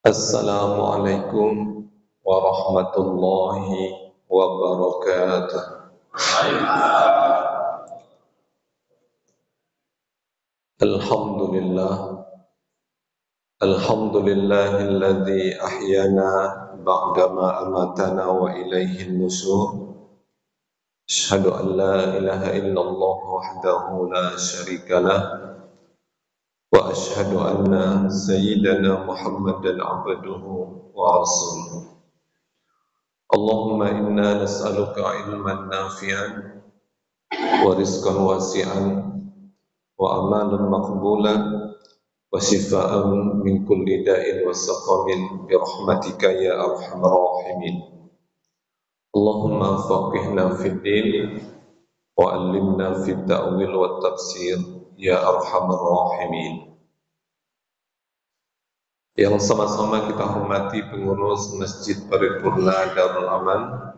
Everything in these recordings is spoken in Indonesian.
Assalamualaikum warahmatullahi wabarakatuh. Alhamdulillah, alhamdulillahilladzi ahyana ba'dama amatana wa ilaihin nusur. Asyhadu an la ilaha illallah wahdahu la syarika lah wa asyhadu anna sayyidana Muhammadan abduhu wa rasuluh. Allahumma inna nas'aluka ilman nafi'an wa rizqan wasi'an wa amalan maqbulan wa shifaan min kulli da'in wa saqamin bi rahmatika ya arhamar rahimin. Allahumma faqihna fid din wa 'allimna fit ta'wil wat tafsir ya arhamar rahimin. Yang sama-sama kita hormati pengurus Masjid Paripurna Darul Aman,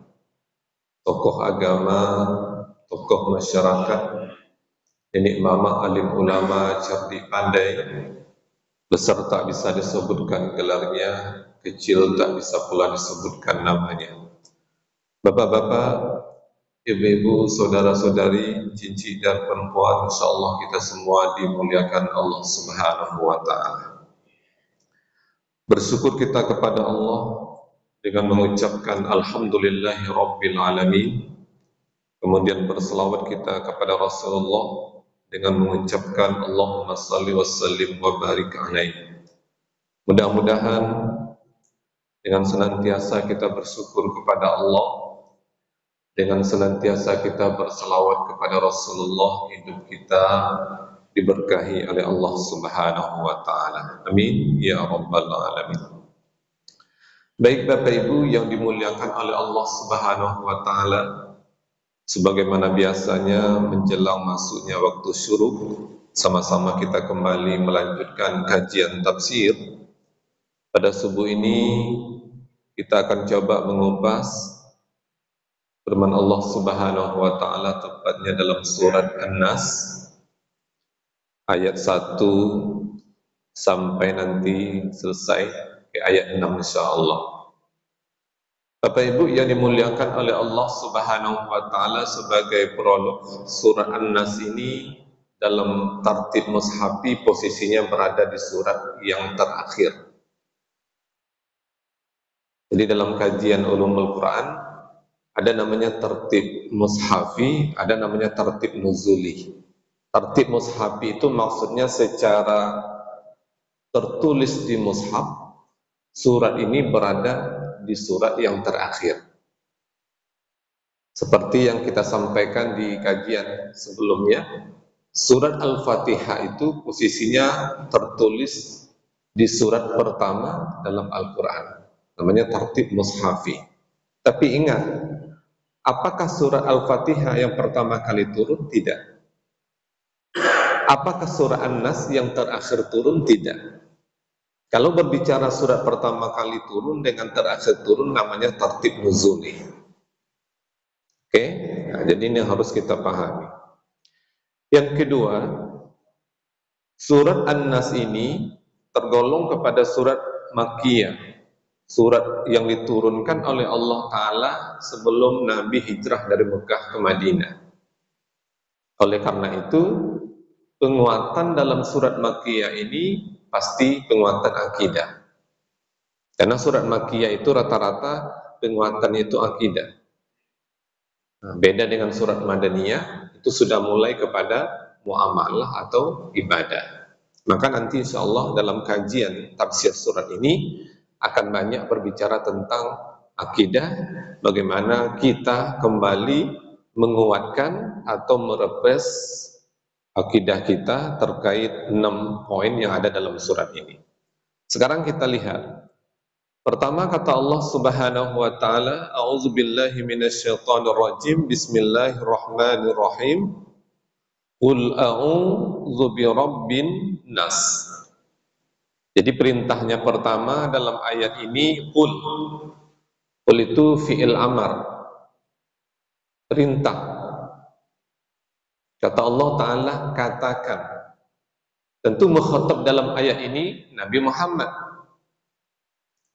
tokoh agama, tokoh masyarakat, nenek mama, alim ulama, cerdik pandai, besar tak bisa disebutkan gelarnya, kecil tak bisa pula disebutkan namanya. Bapak-bapak, ibu-ibu, saudara-saudari, cincin dan perempuan, insyaallah kita semua dimuliakan Allah Subhanahu wa taala. Bersyukur kita kepada Allah dengan mengucapkan alhamdulillahi rabbil alamin. Kemudian berselawat kita kepada Rasulullah dengan mengucapkan Allahumma salli wa sallim wa barik alaihi. Mudah-mudahan dengan senantiasa kita bersyukur kepada Allah, dengan senantiasa kita berselawat kepada Rasulullah, hidup kita diberkahi oleh Allah Subhanahu wa taala. Amin ya rabbal alamin. Baik Bapak Ibu yang dimuliakan oleh Allah Subhanahu wa taala, sebagaimana biasanya menjelang masuknya waktu syuruk, sama-sama kita kembali melanjutkan kajian tafsir. Pada subuh ini kita akan coba mengupas firman Allah Subhanahu wa taala, tepatnya dalam surat An-Nas ayat 1 sampai nanti selesai ke ayat 6 insyaallah. Bapak Ibu yang dimuliakan oleh Allah Subhanahu wa taala, sebagai prolog, surat An-Nas ini dalam tartib mushafi posisinya berada di surat yang terakhir. Jadi dalam kajian ulumul Quran ada namanya tartib mushafi, ada namanya tartib nuzuli. Tartib mushafi itu maksudnya secara tertulis di mushaf, surat ini berada di surat yang terakhir. Seperti yang kita sampaikan di kajian sebelumnya, surat Al-Fatihah itu posisinya tertulis di surat pertama dalam Al-Quran, namanya tartib mushafi. Tapi ingat, apakah surat Al-Fatihah yang pertama kali turun? Tidak. Apakah surah An-Nas yang terakhir turun? Tidak. Kalau berbicara surat pertama kali turun dengan terakhir turun, namanya tartib nuzuli. Oke? Nah, jadi ini harus kita pahami. Yang kedua, surat An-Nas ini tergolong kepada surat Makkiyah, surat yang diturunkan oleh Allah Ta'ala sebelum Nabi hijrah dari Mekah ke Madinah. Oleh karena itu, penguatan dalam surat Makkiyah ini pasti penguatan akidah. Karena surat Makkiyah itu rata-rata penguatan itu akidah. Nah, beda dengan surat Madaniyah, itu sudah mulai kepada muamalah atau ibadah. Maka nanti insya Allah dalam kajian tafsir surat ini akan banyak berbicara tentang akidah, bagaimana kita kembali menguatkan atau merepes akidah kita terkait 6 poin yang ada dalam surat ini. Sekarang kita lihat. Pertama kata Allah Subhanahu wa taala, a'udzubillahi minasyaitonir rajim, bismillahirrahmanirrahim. Qul a'udzu birabbin nas. Jadi perintahnya pertama dalam ayat ini qul. Qul itu fi'il amar. Perintah. Kata Allah Ta'ala, katakan. Tentu mukhatab dalam ayat ini Nabi Muhammad.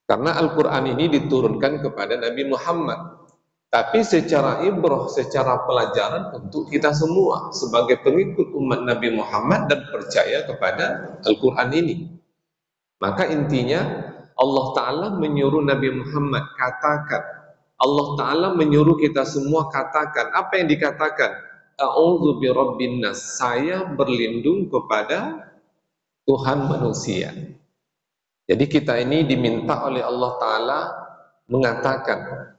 Karena Al-Quran ini diturunkan kepada Nabi Muhammad, tapi secara ibrah, secara pelajaran untuk kita semua sebagai pengikut umat Nabi Muhammad dan percaya kepada Al-Quran ini. Maka intinya Allah Ta'ala menyuruh Nabi Muhammad katakan, Allah Ta'ala menyuruh kita semua katakan. Apa yang dikatakan? A'udzu birabbin nas, saya berlindung kepada Tuhan manusia. Jadi kita ini diminta oleh Allah Ta'ala mengatakan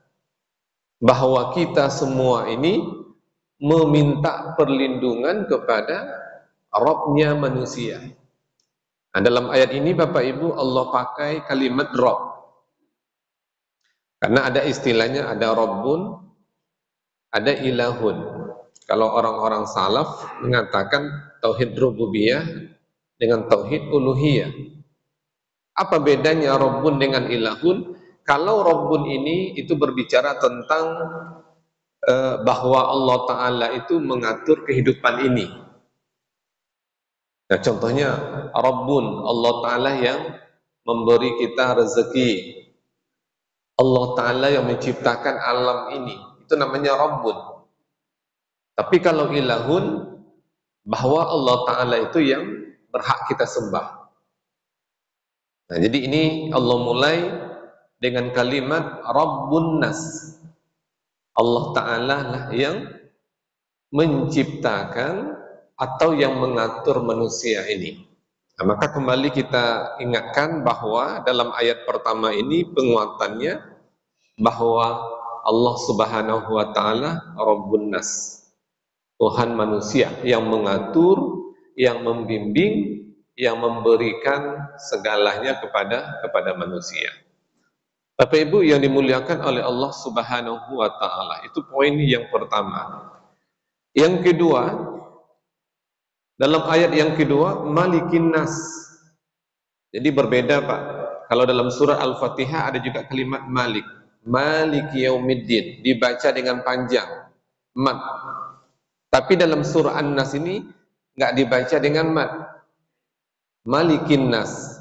bahwa kita semua ini meminta perlindungan kepada Rabb-nya manusia. Nah, dalam ayat ini Bapak Ibu Allah pakai kalimat Rabb. Karena ada istilahnya, ada Rabbun, ada Ilahun. Kalau orang-orang salaf mengatakan tauhid rububiyah dengan tauhid uluhiyah. Apa bedanya Rabbun dengan Ilahun? Kalau Rabbun ini itu berbicara tentang bahwa Allah Ta'ala itu mengatur kehidupan ini. Nah, contohnya Rabbun, Allah Ta'ala yang memberi kita rezeki, Allah Ta'ala yang menciptakan alam ini, itu namanya Rabbun. Tapi kalau Ilahun, bahwa Allah Ta'ala itu yang berhak kita sembah. Nah, jadi ini Allah mulai dengan kalimat Rabbun Nas. Allah Ta'ala lah yang menciptakan atau yang mengatur manusia ini. Nah, maka kembali kita ingatkan bahwa dalam ayat pertama ini penguatannya bahwa Allah Subhanahu wa Ta'ala Rabbun Nas, Tuhan manusia yang mengatur, yang membimbing, yang memberikan segalanya kepada manusia. Bapak Ibu yang dimuliakan oleh Allah Subhanahu wa Ta'ala, itu poin yang pertama. Yang kedua, dalam ayat yang kedua, Malikin Nas. Jadi berbeda Pak. Kalau dalam surah Al-Fatihah ada juga kalimat Malik, Maliki Yaumiddin, dibaca dengan panjang, mat. Tapi dalam surah An-Nas ini nggak dibaca dengan mat, Malikin Nas.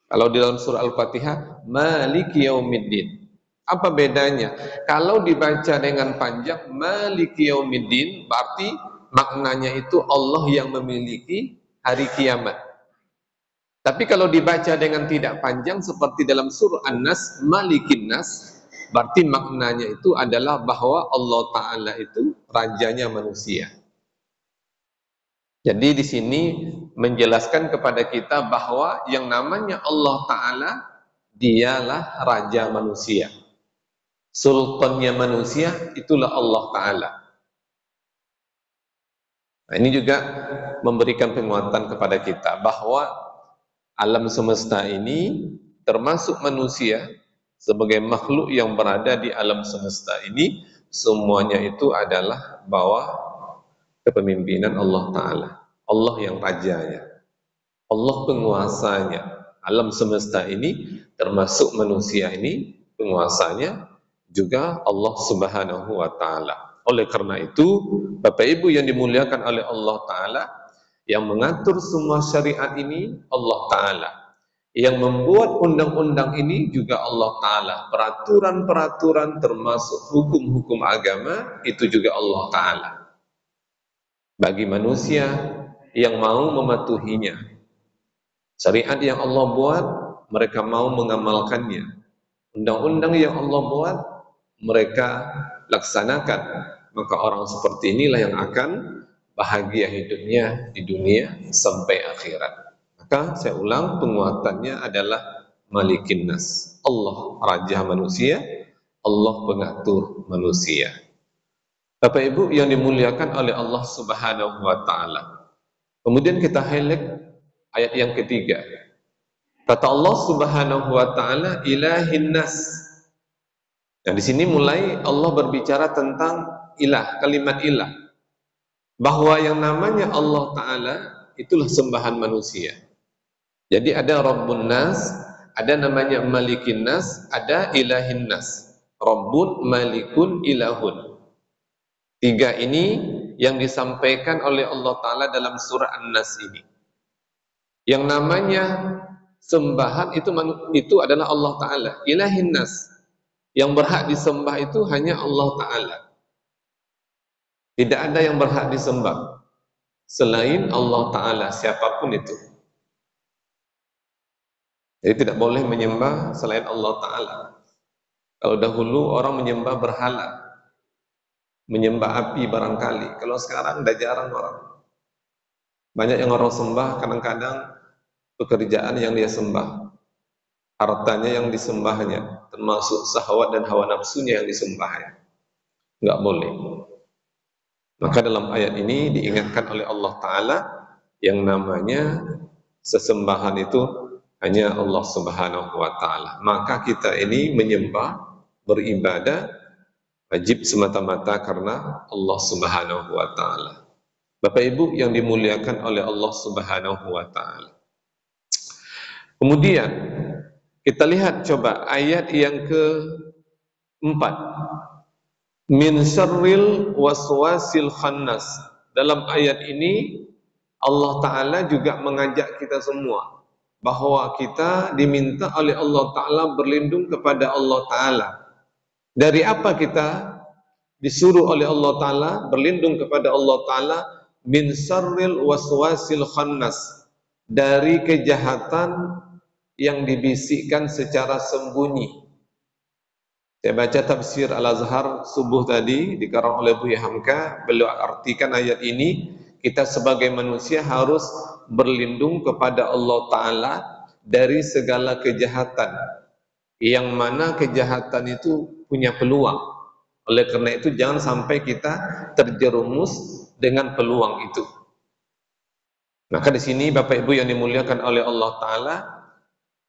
Kalau di dalam surah Al-Fatihah Maliki Yaumiddin. Apa bedanya? Kalau dibaca dengan panjang Maliki Yaumiddin, berarti maknanya itu Allah yang memiliki hari kiamat. Tapi kalau dibaca dengan tidak panjang seperti dalam surah An-Nas Malikin Nas, berarti maknanya itu adalah bahwa Allah Ta'ala itu rajanya manusia. Jadi di sini menjelaskan kepada kita bahwa yang namanya Allah Ta'ala dialah raja manusia, sultannya manusia itulah Allah Ta'ala. Nah, ini juga memberikan penguatan kepada kita bahwa alam semesta ini termasuk manusia sebagai makhluk yang berada di alam semesta ini, semuanya itu adalah bawah kepemimpinan Allah Ta'ala. Allah yang rajanya, Allah penguasanya. Alam semesta ini termasuk manusia ini penguasanya juga Allah Subhanahu wa Ta'ala. Oleh karena itu Bapak Ibu yang dimuliakan oleh Allah Ta'ala, yang mengatur semua syariat ini Allah Ta'ala, yang membuat undang-undang ini juga Allah Ta'ala, peraturan-peraturan termasuk hukum-hukum agama itu juga Allah Ta'ala. Bagi manusia yang mau mematuhinya, syariat yang Allah buat mereka mau mengamalkannya, undang-undang yang Allah buat mereka laksanakan, maka orang seperti inilah yang akan bahagia hidupnya di dunia sampai akhirat. Maka saya ulang, penguatannya adalah Malikin Nas, Allah raja manusia, Allah pengatur manusia. Bapak Ibu yang dimuliakan oleh Allah Subhanahu wa Ta'ala. Kemudian kita highlight ayat yang ketiga. Kata Allah Subhanahu wa Ta'ala, Ilahin Nas. Nah, di sini mulai Allah berbicara tentang ilah, kalimat ilah. Bahwa yang namanya Allah Ta'ala itulah sembahan manusia. Jadi ada Rabbun Nas, ada namanya Malikin Nas, ada Ilahin Nas. Rabbun, Malikun, Ilahun. Tiga ini yang disampaikan oleh Allah Ta'ala dalam surah An-Nas ini. Yang namanya sembahan itu adalah Allah Ta'ala. Ilahin nas, yang berhak disembah itu hanya Allah Ta'ala. Tidak ada yang berhak disembah selain Allah Ta'ala, siapapun itu. Jadi tidak boleh menyembah selain Allah Ta'ala. Kalau dahulu orang menyembah berhala, menyembah api barangkali. Kalau sekarang udah jarang orang. Banyak yang orang sembah, kadang-kadang pekerjaan yang dia sembah, hartanya yang disembahnya, termasuk syahwat dan hawa nafsunya yang disembahnya. Enggak boleh. Maka dalam ayat ini diingatkan oleh Allah Ta'ala yang namanya sesembahan itu hanya Allah Subhanahu wa Ta'ala. Maka kita ini menyembah, beribadah wajib semata-mata karena Allah Subhanahu wa Ta'ala. Bapak Ibu yang dimuliakan oleh Allah Subhanahu wa Ta'ala. Kemudian kita lihat coba ayat yang keempat. Min syarril waswasil khannas. Dalam ayat ini Allah Ta'ala juga mengajak kita semua bahwa kita diminta oleh Allah Ta'ala berlindung kepada Allah Ta'ala. Dari apa kita disuruh oleh Allah Ta'ala berlindung kepada Allah Ta'ala? Min syarril waswasil khannas, dari kejahatan yang dibisikkan secara sembunyi. Saya baca tafsir Al-Azhar subuh tadi dikarang oleh Buya Hamka. Beliau artikan ayat ini, kita sebagai manusia harus berlindung kepada Allah Ta'ala dari segala kejahatan, yang mana kejahatan itu punya peluang. Oleh karena itu jangan sampai kita terjerumus dengan peluang itu. Maka di sini Bapak Ibu yang dimuliakan oleh Allah Ta'ala,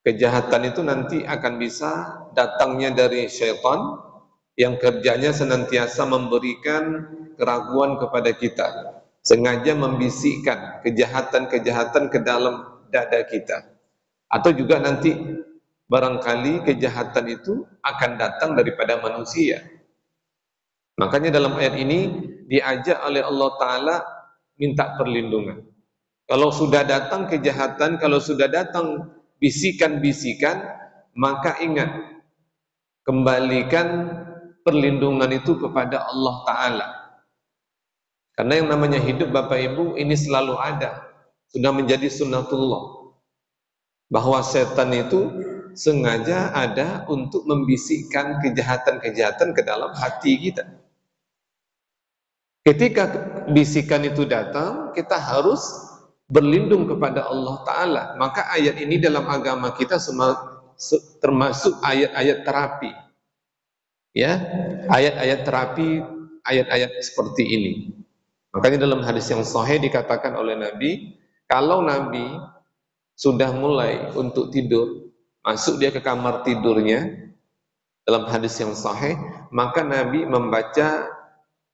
kejahatan itu nanti akan bisa datangnya dari syaitan yang kerjanya senantiasa memberikan keraguan kepada kita, sengaja membisikkan kejahatan-kejahatan ke dalam dada kita. Atau juga nanti barangkali kejahatan itu akan datang daripada manusia. Makanya dalam ayat ini diajak oleh Allah Ta'ala minta perlindungan. Kalau sudah datang kejahatan, kalau sudah datang bisikan-bisikan, maka ingat, kembalikan perlindungan itu kepada Allah Ta'ala. Karena yang namanya hidup Bapak Ibu ini selalu ada, sudah menjadi sunnatullah, bahwa setan itu sengaja ada untuk membisikkan kejahatan-kejahatan ke dalam hati kita. Ketika bisikan itu datang, kita harus berlindung kepada Allah Ta'ala. Maka ayat ini dalam agama kita termasuk ayat-ayat terapi. Ya, ayat-ayat terapi, ayat-ayat seperti ini. Makanya dalam hadis yang sahih dikatakan oleh Nabi, kalau Nabi sudah mulai untuk tidur, masuk dia ke kamar tidurnya, dalam hadis yang sahih, maka Nabi membaca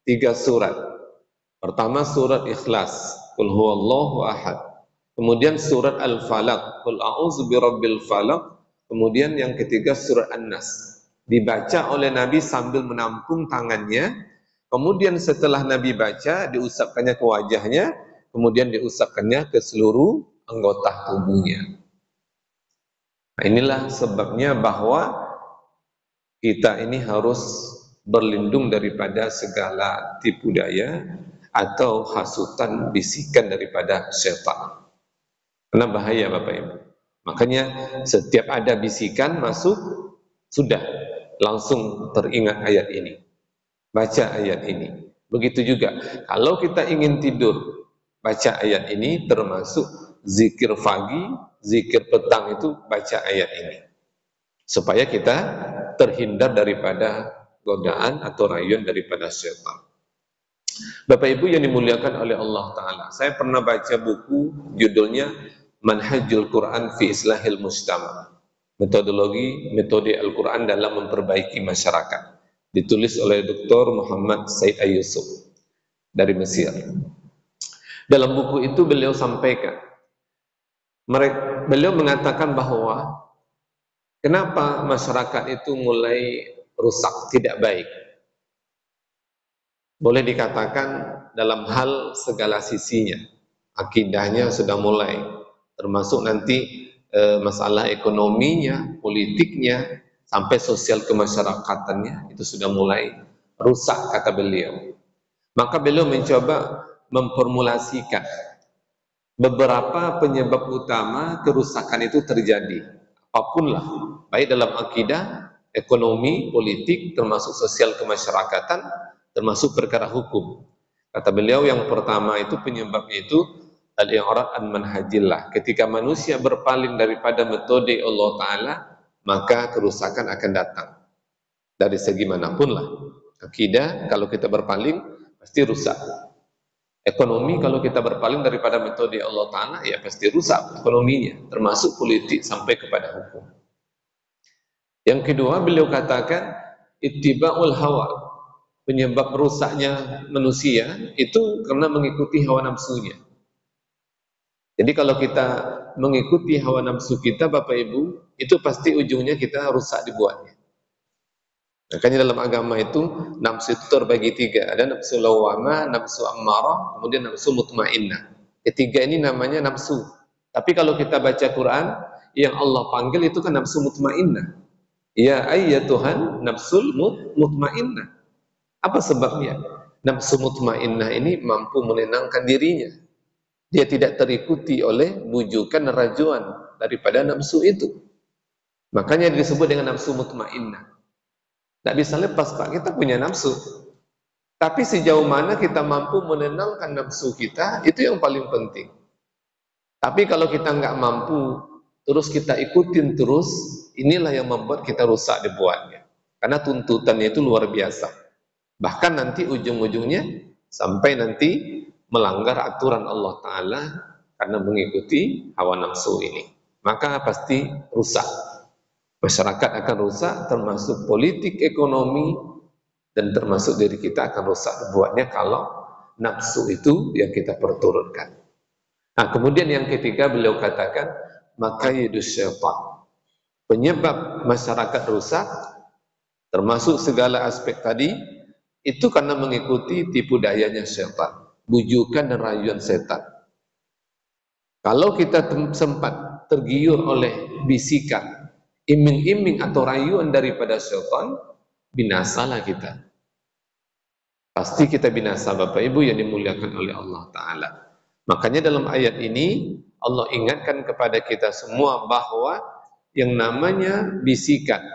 3 surat. Pertama surat Ikhlas, Qul huwallahu ahad. Kemudian surat Al-Falaq, Qul a'udzu birabbil falaq. Kemudian yang ketiga surat An-Nas. Dibaca oleh Nabi sambil menampung tangannya. Kemudian setelah Nabi baca, diusapkannya ke wajahnya, kemudian diusapkannya ke seluruh anggota tubuhnya. Nah, inilah sebabnya bahwa kita ini harus berlindung daripada segala tipu daya atau hasutan bisikan daripada syaitan. Karena bahaya Bapak Ibu. Makanya setiap ada bisikan masuk, sudah langsung teringat ayat ini. Baca ayat ini. Begitu juga kalau kita ingin tidur, baca ayat ini, termasuk zikir pagi, zikir petang itu baca ayat ini. Supaya kita terhindar daripada godaan atau rayuan daripada syaitan. Bapak Ibu yang dimuliakan oleh Allah Ta'ala, saya pernah baca buku judulnya Manhajul Quran fi Islahil Mujtama, metode Al-Quran dalam memperbaiki masyarakat, ditulis oleh Dr. Muhammad Said Ayyusuf dari Mesir. Dalam buku itu beliau sampaikan, beliau mengatakan bahwa kenapa masyarakat itu mulai rusak, tidak baik. Boleh dikatakan dalam hal segala sisinya. Akidahnya sudah mulai, termasuk nanti masalah ekonominya, politiknya, sampai sosial kemasyarakatannya itu sudah mulai rusak, kata beliau. Maka beliau mencoba memformulasikan beberapa penyebab utama kerusakan itu terjadi, apapun lah, baik dalam akidah, ekonomi, politik, termasuk sosial kemasyarakatan, termasuk perkara hukum. Kata beliau yang pertama itu penyebabnya itu al-i'rad an manhajillah. Ketika manusia berpaling daripada metode Allah Ta'ala, maka kerusakan akan datang dari segi manapun lah. Akidah kalau kita berpaling pasti rusak. Ekonomi kalau kita berpaling daripada metode Allah Ta'ala, ya pasti rusak ekonominya, termasuk politik sampai kepada hukum. Yang kedua beliau katakan ittiba'ul hawa. Penyebab rusaknya manusia itu karena mengikuti hawa nafsunya. Jadi kalau kita mengikuti hawa nafsu kita, Bapak Ibu, itu pasti ujungnya kita rusak dibuatnya. Makanya dalam agama itu nafsu itu terbagi tiga. Ada nafsu lawamah, nafsu ammarah, kemudian nafsu mutmainnah. Ketiga ini namanya nafsu. Tapi kalau kita baca Quran, yang Allah panggil itu kan nafsu mutmainnah. Ya ayyatuhan nafsul mutmainnah. Apa sebabnya? Nafsu mutmainnah ini mampu menenangkan dirinya. Dia tidak terikuti oleh bujukan rajuan daripada nafsu itu. Makanya disebut dengan nafsu mutmainnah. Tidak bisa lepas, Pak, kita punya nafsu. Tapi sejauh mana kita mampu menenangkan nafsu kita, itu yang paling penting. Tapi kalau kita nggak mampu, terus kita ikutin terus, inilah yang membuat kita rusak dibuatnya. Karena tuntutannya itu luar biasa. Bahkan nanti ujung-ujungnya sampai nanti melanggar aturan Allah Ta'ala karena mengikuti hawa nafsu ini. Maka pasti rusak. Masyarakat akan rusak, termasuk politik, ekonomi, dan termasuk diri kita akan rusak dibuatnya kalau nafsu itu yang kita perturutkan. Nah, kemudian yang ketiga beliau katakan makayidus syaitan. Penyebab masyarakat rusak termasuk segala aspek tadi itu karena mengikuti tipu dayanya syaitan, bujukan dan rayuan setan. Kalau kita sempat tergiur oleh bisikan, iming-iming atau rayuan daripada syaitan, binasalah kita. Pasti kita binasa, Bapak Ibu yang dimuliakan oleh Allah Ta'ala. Makanya dalam ayat ini Allah ingatkan kepada kita semua bahwa yang namanya bisikan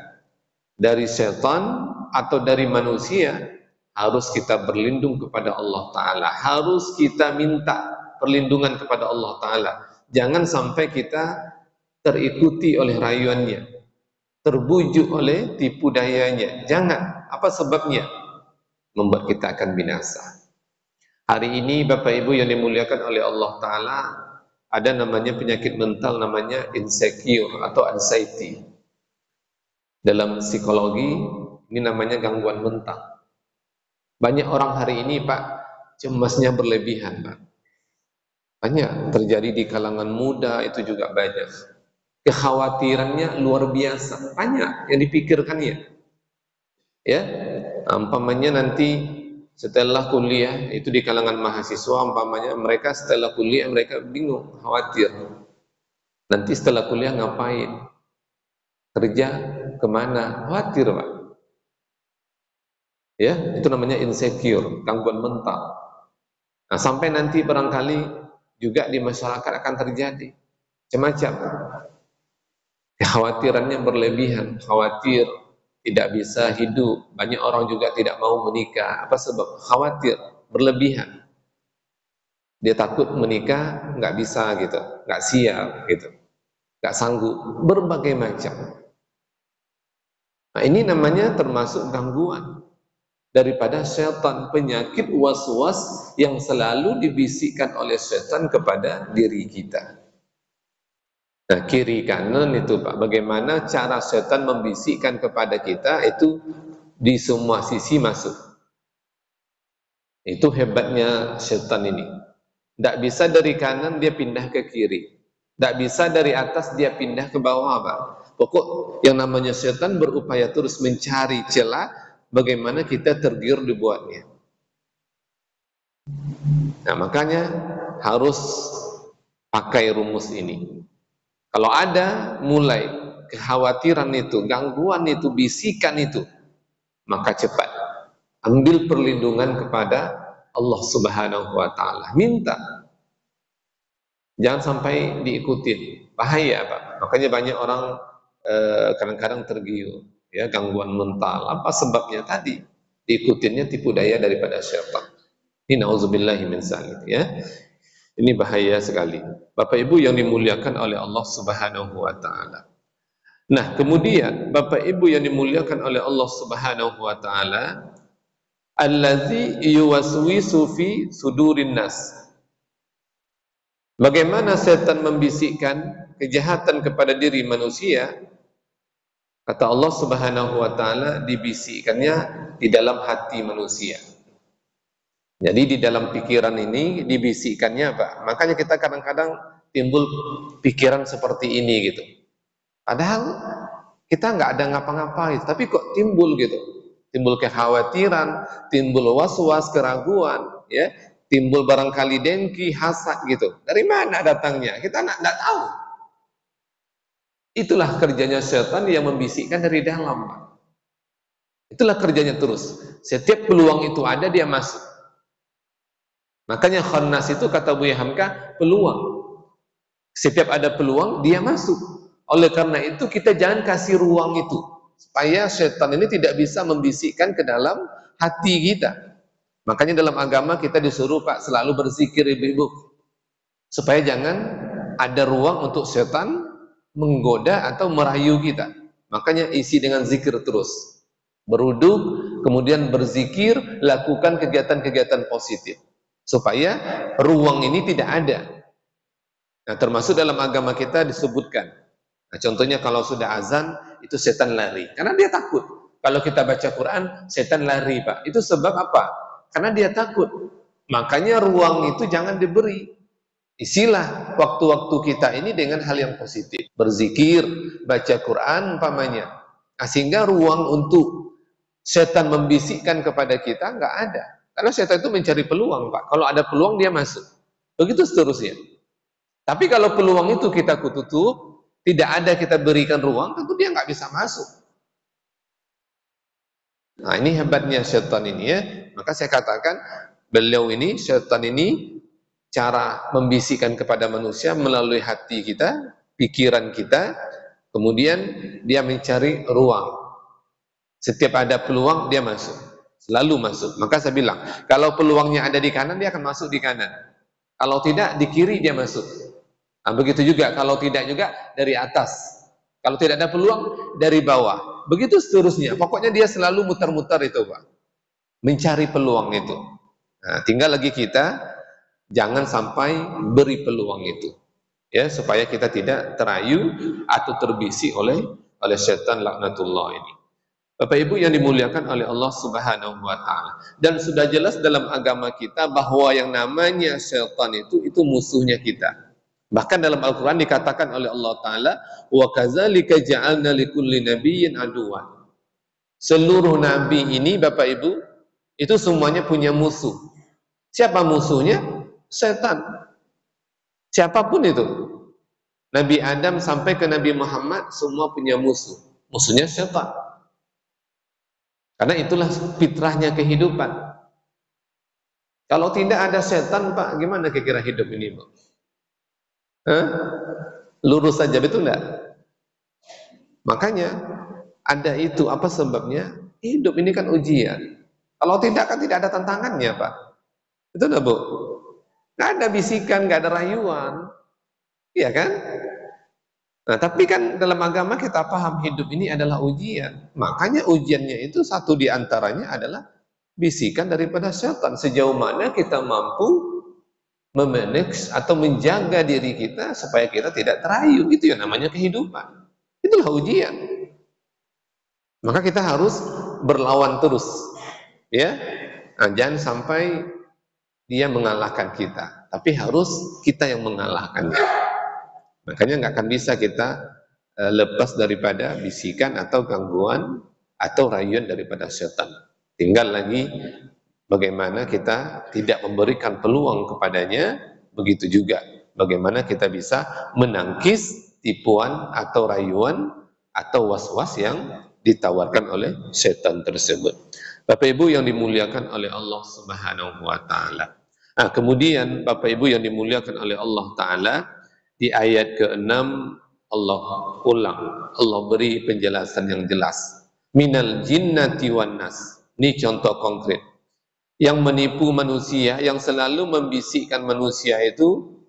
dari syaitan atau dari manusia harus kita berlindung kepada Allah Ta'ala, harus kita minta perlindungan kepada Allah Ta'ala. Jangan sampai kita terikuti oleh rayuannya, terbujuk oleh tipu dayanya. Jangan. Apa sebabnya? Membuat kita akan binasa. Hari ini Bapak Ibu yang dimuliakan oleh Allah Ta'ala, ada namanya penyakit mental, namanya insecure atau anxiety. Dalam psikologi ini namanya gangguan mental. Banyak orang hari ini, Pak, cemasnya berlebihan, Pak. Banyak terjadi di kalangan muda, itu juga banyak. Kekhawatirannya luar biasa, banyak yang dipikirkannya. Ya, umpamanya nanti setelah kuliah itu di kalangan mahasiswa, umpamanya mereka setelah kuliah mereka bingung, khawatir. Nanti setelah kuliah ngapain? Kerja kemana? Khawatir, Pak. Ya, itu namanya insecure, gangguan mental. Nah, sampai nanti barangkali juga di masyarakat akan terjadi macam-macam. Kekhawatirannya berlebihan, khawatir tidak bisa hidup. Banyak orang juga tidak mau menikah. Apa sebab? Khawatir, berlebihan. Dia takut menikah, nggak bisa gitu, nggak siap gitu, nggak sanggup, berbagai macam. Nah, ini namanya termasuk gangguan daripada syaitan, penyakit was-was yang selalu dibisikkan oleh syaitan kepada diri kita. Nah, kiri kanan itu, Pak, bagaimana cara syaitan membisikkan kepada kita itu di semua sisi masuk. Itu hebatnya syaitan ini. Tidak bisa dari kanan dia pindah ke kiri, tidak bisa dari atas dia pindah ke bawah, Pak. Pokok yang namanya syaitan berupaya terus mencari celah bagaimana kita tergiur dibuatnya. Nah, makanya harus pakai rumus ini. Kalau ada mulai kekhawatiran itu, gangguan itu, bisikan itu, maka cepat ambil perlindungan kepada Allah Subhanahu wa taala. Minta. Jangan sampai diikutin. Bahaya, Pak. Makanya banyak orang kadang-kadang tergiur, ya, gangguan mental. Apa sebabnya tadi? Diikutinnya tipu daya daripada syaitan. Ini nauzubillahi min dzalik, ya. Ini bahaya sekali. Bapak Ibu yang dimuliakan oleh Allah Subhanahu wa taala. Nah, kemudian Bapak Ibu yang dimuliakan oleh Allah Subhanahu wa taala, allazi yuwaswisu fi sudurin nas. Bagaimana setan membisikkan kejahatan kepada diri manusia? Kata Allah Subhanahu wa taala, dibisikkannya di dalam hati manusia. Jadi di dalam pikiran ini dibisikkannya apa? Makanya kita kadang-kadang timbul pikiran seperti ini gitu. Padahal kita nggak ada ngapa-ngapain, tapi kok timbul gitu. Timbul kekhawatiran, timbul was-was, keraguan, ya. Timbul barangkali dengki, hasad gitu. Dari mana datangnya? Kita nggak tahu. Itulah kerjanya setan yang membisikkan dari dalam. Itulah kerjanya terus. Setiap peluang itu ada, dia masuk. Makanya khannas itu kata Buya Hamka, peluang. Setiap ada peluang, dia masuk. Oleh karena itu kita jangan kasih ruang itu, supaya setan ini tidak bisa membisikkan ke dalam hati kita. Makanya dalam agama kita disuruh, Pak, selalu berzikir, ibu-ibu, supaya jangan ada ruang untuk setan menggoda atau merayu kita. Makanya isi dengan zikir terus. Beruduk, kemudian berzikir, lakukan kegiatan-kegiatan positif, supaya ruang ini tidak ada. Nah, termasuk dalam agama kita disebutkan. Nah, contohnya kalau sudah azan, itu setan lari. Karena dia takut. Kalau kita baca Quran, setan lari, Pak. Itu sebab apa? Karena dia takut. Makanya ruang itu jangan diberi. Isilah waktu-waktu kita ini dengan hal yang positif. Berzikir, baca Quran umpamanya. Nah, sehingga ruang untuk setan membisikkan kepada kita nggak ada. Karena setan itu mencari peluang, Pak. Kalau ada peluang dia masuk. Begitu seterusnya. Tapi kalau peluang itu kita tutup, tidak ada kita berikan ruang, tentu dia nggak bisa masuk. Nah, ini hebatnya setan ini, ya. Maka saya katakan, beliau ini, setan ini, cara membisikkan kepada manusia melalui hati kita, pikiran kita, kemudian dia mencari ruang. Setiap ada peluang, dia masuk. Selalu masuk. Maka saya bilang, kalau peluangnya ada di kanan, dia akan masuk di kanan. Kalau tidak, di kiri dia masuk. Nah, begitu juga, kalau tidak juga dari atas. Kalau tidak ada peluang, dari bawah. Begitu seterusnya. Pokoknya dia selalu muter-muter itu, Pak. Mencari peluang itu. Nah, tinggal lagi kita, jangan sampai beri peluang itu. Ya, supaya kita tidak terayu atau terbisik oleh setan laknatullah ini. Bapak Ibu yang dimuliakan oleh Allah Subhanahu wa taala. Dan sudah jelas dalam agama kita bahwa yang namanya setan itu musuhnya kita. Bahkan dalam Al-Qur'an dikatakan oleh Allah taala, "Wa kadzalika ja'alna likulli nabiyyin aduwan." Seluruh nabi ini, Bapak Ibu, itu semuanya punya musuh. Siapa musuhnya? Setan. Siapapun itu. Nabi Adam sampai ke Nabi Muhammad semua punya musuh. Musuhnya setan. Karena itulah fitrahnya kehidupan. Kalau tidak ada setan, Pak, gimana kira-kira hidup ini, Pak? Lurus saja, betul enggak? Makanya ada itu, apa sebabnya? Hidup ini kan ujian. Kalau tidak, kan tidak ada tantangannya, Pak. Betul enggak, Bu? Nggak ada bisikan, nggak ada rayuan. Iya kan? Nah, tapi kan dalam agama kita paham hidup ini adalah ujian. Makanya ujiannya itu satu di antaranya adalah bisikan daripada setan. Sejauh mana kita mampu memanage atau menjaga diri kita supaya kita tidak terayu. Itu yang namanya kehidupan. Itulah ujian. Maka kita harus berlawan terus. Ya, nah, jangan sampai dia mengalahkan kita, tapi harus kita yang mengalahkannya. Makanya nggak akan bisa kita lepas daripada bisikan atau gangguan atau rayuan daripada setan. Tinggal lagi bagaimana kita tidak memberikan peluang kepadanya, begitu juga bagaimana kita bisa menangkis tipuan atau rayuan atau was-was yang ditawarkan oleh setan tersebut. Bapak Ibu yang dimuliakan oleh Allah Subhanahu wa taala. Nah, kemudian Bapak Ibu yang dimuliakan oleh Allah taala, di ayat ke-6 Allah ulang, Allah beri penjelasan yang jelas. Minal jinnati wan nas. Ini contoh konkret. Yang menipu manusia, yang selalu membisikkan manusia itu,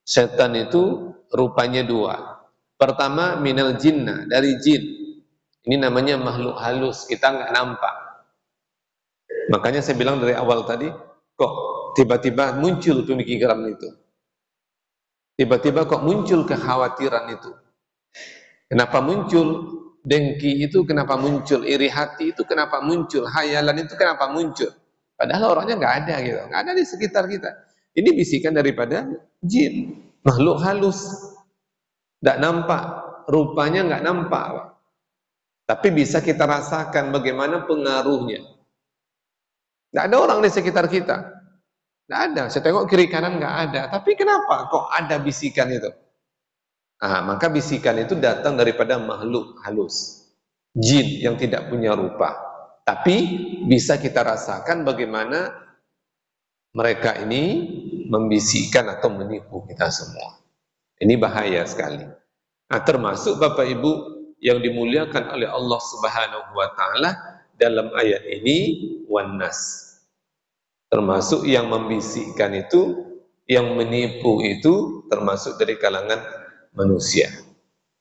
setan itu rupanya dua. Pertama, minal jinnah, dari jin. Ini namanya makhluk halus, kita nggak nampak. Makanya saya bilang dari awal tadi, kok tiba-tiba muncul pemikiran itu. Tiba-tiba kok muncul kekhawatiran itu. Kenapa muncul? Dengki itu kenapa muncul? Iri hati itu kenapa muncul? Hayalan itu kenapa muncul? Padahal orangnya nggak ada gitu, nggak ada di sekitar kita. Ini bisikan daripada jin, makhluk halus, nggak nampak, rupanya nggak nampak, Pak. Tapi bisa kita rasakan bagaimana pengaruhnya. Nggak ada orang di sekitar kita, nggak ada. Saya tengok kiri kanan nggak ada. Tapi kenapa kok ada bisikan itu? Nah, maka bisikan itu datang daripada makhluk halus, jin yang tidak punya rupa. Tapi bisa kita rasakan bagaimana mereka ini membisikkan atau menipu kita semua. Ini bahaya sekali. Nah, termasuk Bapak Ibu yang dimuliakan oleh Allah Subhanahu wa taala dalam ayat ini, wan nas. Termasuk yang membisikkan itu, yang menipu itu termasuk dari kalangan manusia.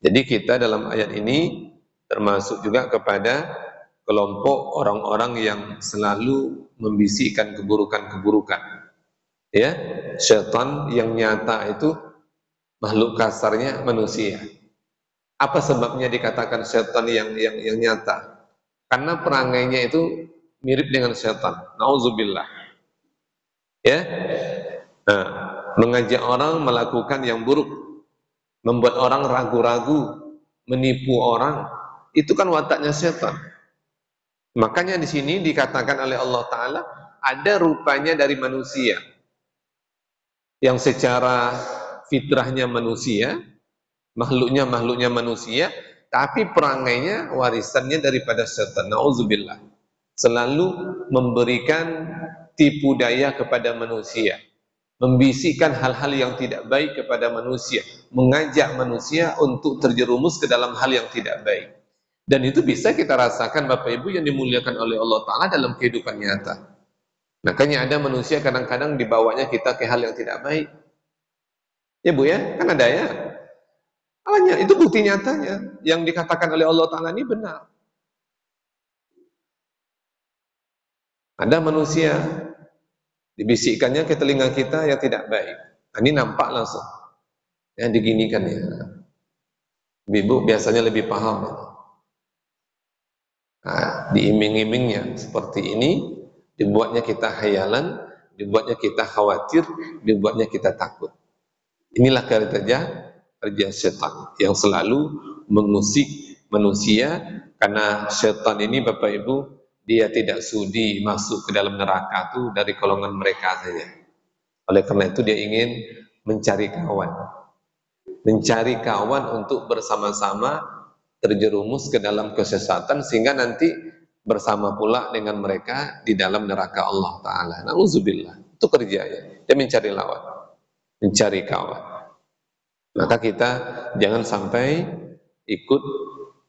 Jadi kita dalam ayat ini termasuk juga kepada kelompok orang-orang yang selalu membisikkan keburukan-keburukan. Ya, syaitan yang nyata itu makhluk kasarnya manusia. Apa sebabnya dikatakan syaitan yang nyata? Karena perangainya itu mirip dengan syaitan. Nauzubillah. Ya. Nah, mengajak orang melakukan yang buruk, membuat orang ragu-ragu, menipu orang, itu kan wataknya setan. Makanya di sini dikatakan oleh Allah Ta'ala, ada rupanya dari manusia, yang secara fitrahnya manusia, makhluknya manusia, tapi perangainya warisannya daripada setan. Nauzubillah. Selalu memberikan tipu daya kepada manusia, membisikkan hal-hal yang tidak baik kepada manusia, mengajak manusia untuk terjerumus ke dalam hal yang tidak baik. Dan itu bisa kita rasakan Bapak Ibu yang dimuliakan oleh Allah Ta'ala dalam kehidupan nyata. Makanya ada manusia kadang-kadang dibawanya kita ke hal yang tidak baik. Ya Bu ya, kan ada ya. Hanya itu bukti nyatanya. Yang dikatakan oleh Allah Ta'ala ini benar. Ada manusia dibisikkannya ke telinga kita yang tidak baik. Nah, ini nampak langsung. Yang diginikan ya. Ibu biasanya lebih paham. Nah, diiming-imingnya seperti ini, dibuatnya kita khayalan, dibuatnya kita khawatir, dibuatnya kita takut. Inilah kerja setan yang selalu mengusik manusia, karena setan ini Bapak Ibu, dia tidak sudi masuk ke dalam neraka itu dari golongan mereka saja. Oleh karena itu dia ingin mencari kawan untuk bersama-sama terjerumus ke dalam kesesatan, sehingga nanti bersama pula dengan mereka di dalam neraka Allah Ta'ala. Na'udzubillah. Itu kerjanya. Dia mencari lawan, mencari kawan. Maka kita jangan sampai ikut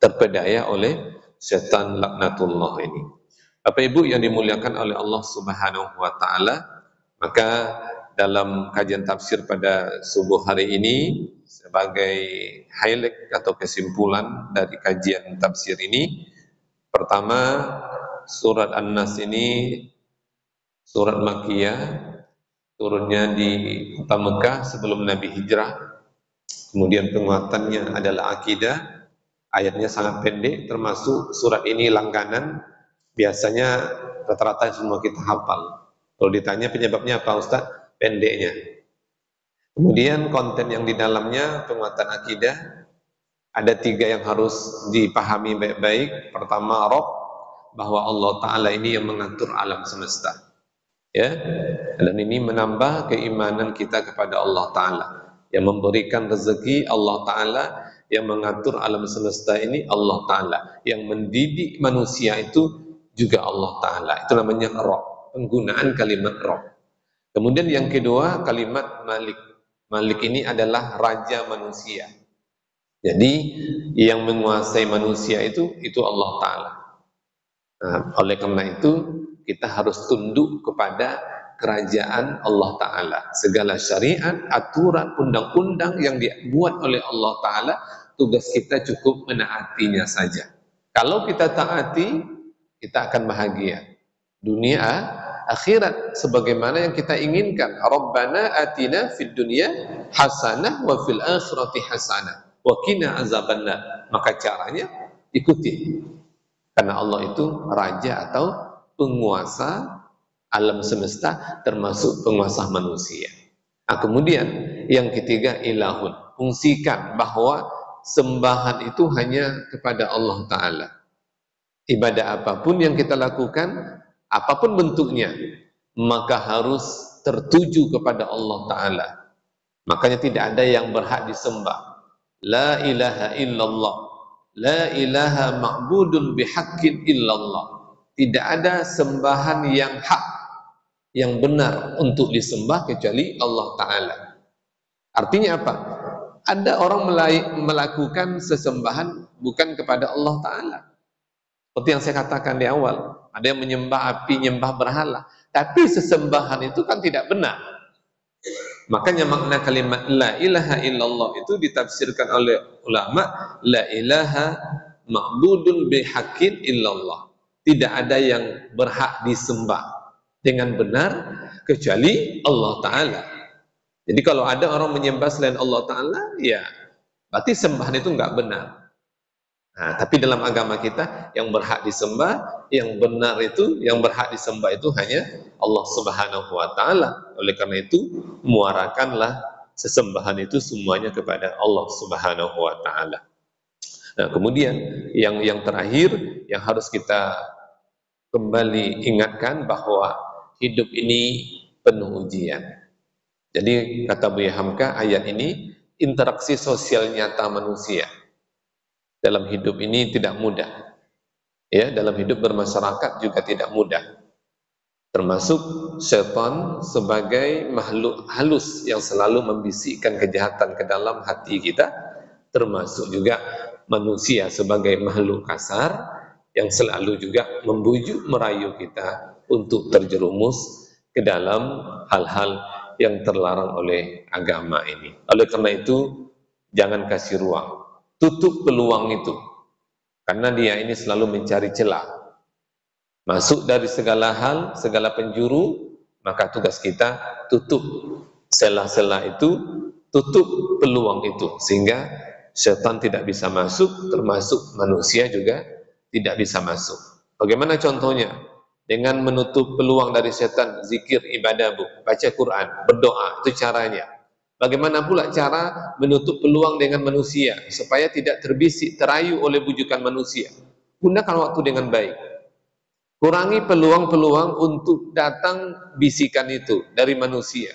terpedaya oleh setan laknatullah ini. Bapak Ibu yang dimuliakan oleh Allah Subhanahu wa Ta'ala, maka dalam kajian tafsir pada subuh hari ini, sebagai highlight atau kesimpulan dari kajian tafsir ini, pertama, surat An-Nas ini surat Makkiyah, turunnya di kota Mekah sebelum Nabi hijrah. Kemudian penguatannya adalah akidah. Ayatnya sangat pendek, termasuk surat ini langganan. Biasanya rata-rata semua kita hafal. Kalau ditanya penyebabnya apa Ustaz? Pendeknya. Kemudian konten yang di dalamnya penguatan akidah, ada 3 yang harus dipahami baik-baik. Pertama, Rabb, bahwa Allah Ta'ala ini yang mengatur alam semesta, ya, dan ini menambah keimanan kita kepada Allah Ta'ala, yang memberikan rezeki Allah Ta'ala, yang mengatur alam semesta ini Allah Ta'ala, yang mendidik manusia itu juga Allah Ta'ala. Itu namanya Rabb, penggunaan kalimat Rabb. Kemudian yang kedua, kalimat Malik. Malik ini adalah raja manusia. Jadi yang menguasai manusia itu Allah Ta'ala. Nah, oleh karena itu kita harus tunduk kepada kerajaan Allah Ta'ala. Segala syariat, aturan, undang-undang yang dibuat oleh Allah Ta'ala, tugas kita cukup menaatinya saja. Kalau kita taati, kita akan bahagia dunia akhirat sebagaimana yang kita inginkan. Rabbana atina fid dunya hasanah wa fil akhirati hasanah wa qina azabannar. Maka caranya ikuti, karena Allah itu raja atau penguasa alam semesta, termasuk penguasa manusia. Nah, kemudian yang ketiga, ilahun, fungsikan bahwa sembahan itu hanya kepada Allah Ta'ala. Ibadah apapun yang kita lakukan, apapun bentuknya, maka harus tertuju kepada Allah Ta'ala. Makanya tidak ada yang berhak disembah. La ilaha illallah, la ilaha ma'budun bihaqqin illallah. Tidak ada sembahan yang hak, yang benar untuk disembah kecuali Allah Ta'ala. Artinya apa? Ada orang melakukan sesembahan bukan kepada Allah Ta'ala. Seperti yang saya katakan di awal, ada yang menyembah api, menyembah berhala, tapi sesembahan itu kan tidak benar. Makanya makna kalimat la ilaha illallah itu ditafsirkan oleh ulama, la ilaha ma'budun bihaqqin illallah. Tidak ada yang berhak disembah dengan benar kecuali Allah Ta'ala. Jadi kalau ada orang menyembah selain Allah Ta'ala, ya berarti sembahan itu enggak benar. Nah, tapi dalam agama kita yang berhak disembah, yang benar itu, yang berhak disembah itu hanya Allah Subhanahu wa Ta'ala. Oleh karena itu, muarakanlah sesembahan itu semuanya kepada Allah Subhanahu wa Ta'ala. Nah, kemudian yang terakhir yang harus kita kembali ingatkan bahwa hidup ini penuh ujian. Jadi kata Buya Hamka, ayat ini interaksi sosial nyata manusia dalam hidup ini tidak mudah. Ya, dalam hidup bermasyarakat juga tidak mudah. Termasuk setan sebagai makhluk halus yang selalu membisikkan kejahatan ke dalam hati kita, termasuk juga manusia sebagai makhluk kasar yang selalu juga membujuk merayu kita untuk terjerumus ke dalam hal-hal yang terlarang oleh agama ini. Oleh karena itu, jangan kasih ruang. Tutup peluang itu, karena dia ini selalu mencari celah masuk dari segala hal, segala penjuru. Maka tugas kita tutup celah-celah itu, tutup peluang itu, sehingga setan tidak bisa masuk, termasuk manusia juga tidak bisa masuk. Bagaimana contohnya? Dengan menutup peluang dari setan, zikir, ibadah, baca Quran, berdoa, itu caranya. Bagaimana pula cara menutup peluang dengan manusia supaya tidak terbisik, terayu oleh bujukan manusia? Gunakan waktu dengan baik. Kurangi peluang-peluang untuk datang bisikan itu dari manusia.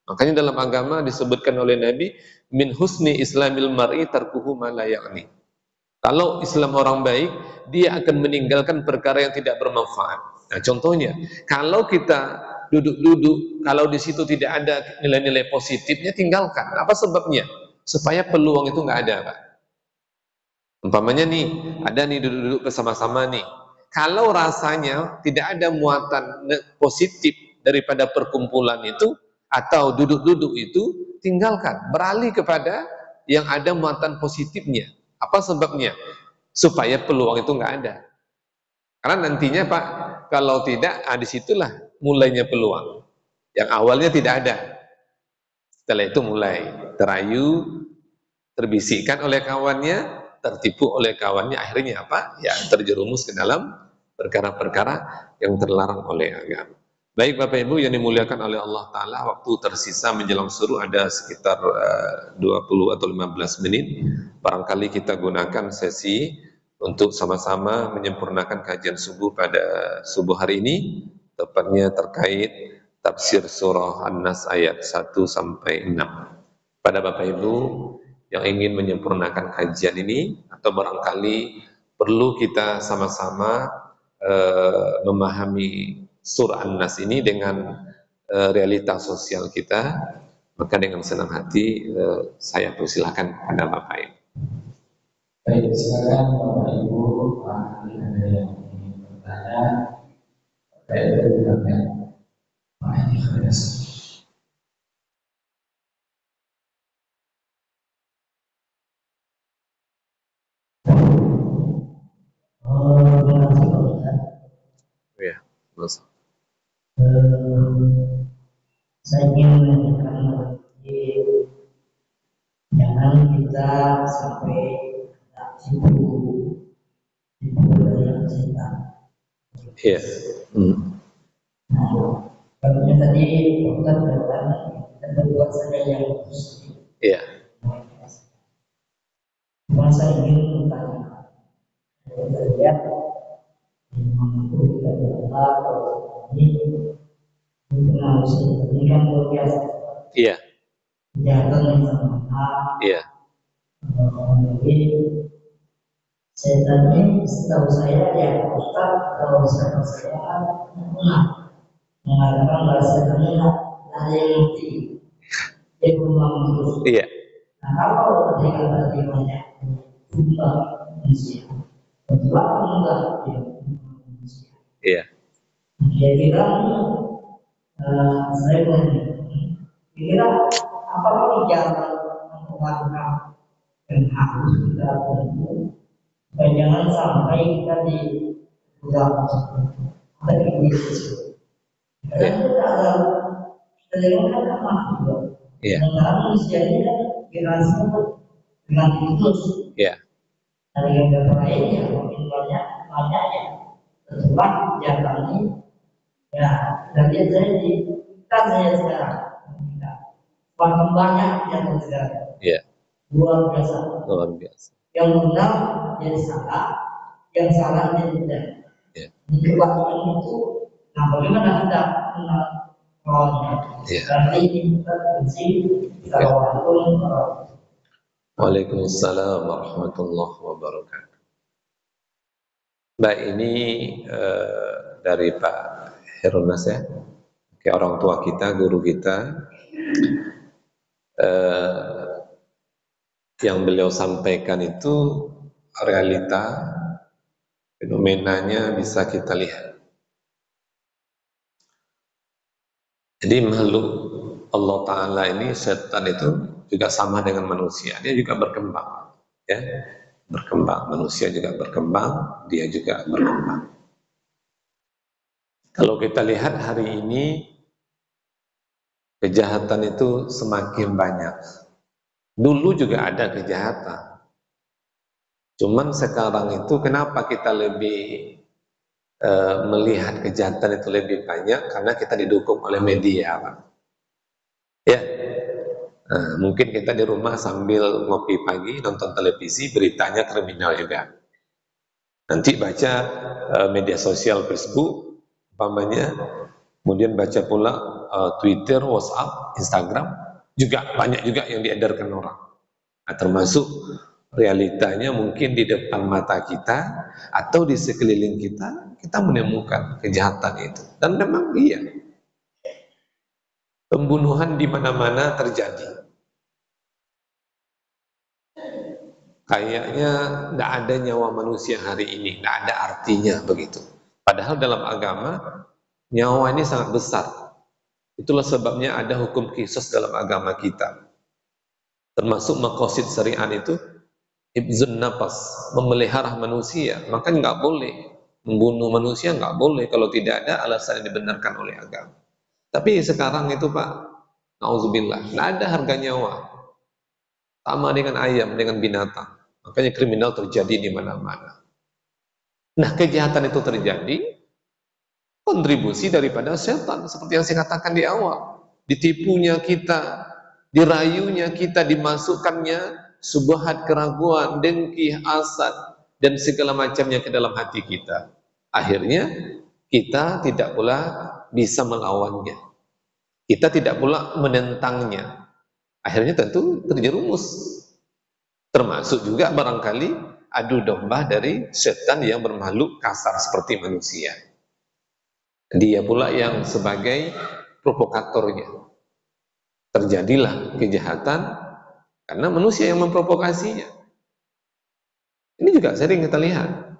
Makanya dalam agama disebutkan oleh Nabi, min husni islamil mar'i tarkuhu ma la ya'ni. Kalau Islam orang baik, dia akan meninggalkan perkara yang tidak bermanfaat. Nah, contohnya, kalau kita duduk-duduk, kalau di situ tidak ada nilai-nilai positifnya, tinggalkan. Apa sebabnya? Supaya peluang itu nggak ada, Pak. Umpamanya nih, ada nih duduk-duduk bersama-sama nih. Kalau rasanya tidak ada muatan positif daripada perkumpulan itu, atau duduk-duduk itu, tinggalkan. Beralih kepada yang ada muatan positifnya. Apa sebabnya? Supaya peluang itu nggak ada. Karena nantinya Pak, kalau tidak, disitulah mulainya peluang. Yang awalnya tidak ada. Setelah itu mulai terayu, terbisikkan oleh kawannya, tertipu oleh kawannya, akhirnya apa? Ya terjerumus ke dalam perkara-perkara yang terlarang oleh agama. Baik Bapak Ibu yang dimuliakan oleh Allah Ta'ala, waktu tersisa menjelang subuh ada sekitar 20 atau 15 menit. Barangkali kita gunakan sesi untuk sama-sama menyempurnakan kajian subuh pada subuh hari ini, tepatnya terkait tafsir surah An-Nas ayat 1 sampai 6. Pada Bapak Ibu yang ingin menyempurnakan kajian ini, atau barangkali perlu kita sama-sama memahami surah An-Nas ini dengan realita sosial kita, maka dengan senang hati saya persilahkan pada Bapak ini. Baik, silakan Bapak Ibu, Pak, ada yang ingin bertanya terkait dengan Pak Ikhlas. Terima kasih Pak Ustaz. Ya, mas. Saya ingin menanyakan lagi, jangan kita sampai sibuk dengan cinta. Iya. Kalau tadi Ustaz katakan kita berbuat saja yang positif. Iya. Cuma saya ingin bertanya, kita lihat mampu kita berdoa ini ini kan luar biasa. Iya. Kejahatan yang sama. Iya. Jadi setan ini setahu saya ya Ustaz, kalau setahu saya pernah mengatakan bahwa setan ini ada yang mati, dia berulang terus. Iya. Nah kalau ketika tadi banyak jumlah manusia, berapa jumlah manusia? Iya. Dia kira saya kira apakah jalan untuk melakukan dan harus kita tempuh, dan jangan sampai kita di dalam dari ini. Karena kita ada kita dengar apa juga. Karena manusia ini kan kiranya dengan terus. Dari yang lainnya mungkin banyak ya. Setelah jalan ini ya, dan dia jadi kita saya sekarang makin banyak yang sekarang. Luar biasa. Yang benar jadi salah, yang salah jadi benar. Kebatilan itu, nah bagaimana kita kenal lawannya? Karena ini kita kunci Assalamualaikum. Waalaikumsalam warahmatullahi wabarakatuh. Baik, ini dari Pak Herunas ya, kayak orang tua kita, guru kita, yang beliau sampaikan itu realita, fenomenanya bisa kita lihat. Jadi makhluk Allah Ta'ala ini, setan itu juga sama dengan manusia, dia juga berkembang ya, berkembang, manusia juga berkembang, dia juga berkembang. Kalau kita lihat hari ini, kejahatan itu semakin banyak. Dulu juga ada kejahatan, cuman sekarang itu kenapa kita lebih melihat kejahatan itu lebih banyak, karena kita didukung oleh media, Pak. Ya, mungkin kita di rumah sambil ngopi pagi, nonton televisi, beritanya kriminal juga. Nanti baca media sosial Facebook, umpamanya, kemudian baca pula Twitter, WhatsApp, Instagram, juga banyak juga yang diedarkan orang. Nah, termasuk realitanya mungkin di depan mata kita atau di sekeliling kita menemukan kejahatan itu. Dan memang iya, pembunuhan di mana-mana terjadi. Kayaknya tidak ada nyawa manusia hari ini, tidak ada artinya begitu. Padahal dalam agama, nyawa ini sangat besar. Itulah sebabnya ada hukum qisas dalam agama kita. Termasuk maqasid syariat itu, hifdzun nafas, memelihara manusia. Maka nggak boleh membunuh manusia, nggak boleh kalau tidak ada alasan yang dibenarkan oleh agama. Tapi sekarang itu Pak, na'udzubillah, nggak ada harga nyawa. Sama dengan ayam, dengan binatang. Makanya kriminal terjadi di mana-mana. Nah, kejahatan itu terjadi kontribusi daripada setan, seperti yang saya katakan di awal. Ditipunya kita, dirayunya kita, dimasukkannya subhat, keraguan, dengki, hasad, dan segala macamnya ke dalam hati kita. Akhirnya kita tidak pula bisa melawannya, kita tidak pula menentangnya. Akhirnya tentu terjerumus Termasuk juga barangkali adu domba dari setan yang bermakhluk kasar seperti manusia. Dia pula yang sebagai provokatornya. Terjadilah kejahatan karena manusia yang memprovokasinya. Ini juga sering kita lihat.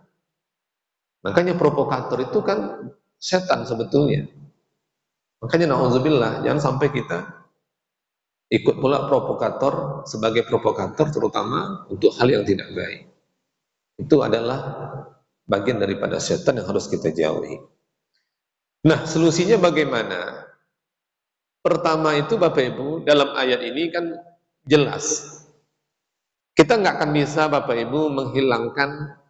Makanya provokator itu kan setan sebetulnya. Makanya na'udzubillah, jangan sampai kita ikut pula provokator sebagai provokator, terutama untuk hal yang tidak baik. Itu adalah bagian daripada setan yang harus kita jauhi. Nah, solusinya bagaimana? Pertama itu Bapak Ibu, dalam ayat ini kan jelas. Kita nggak akan bisa Bapak Ibu menghilangkan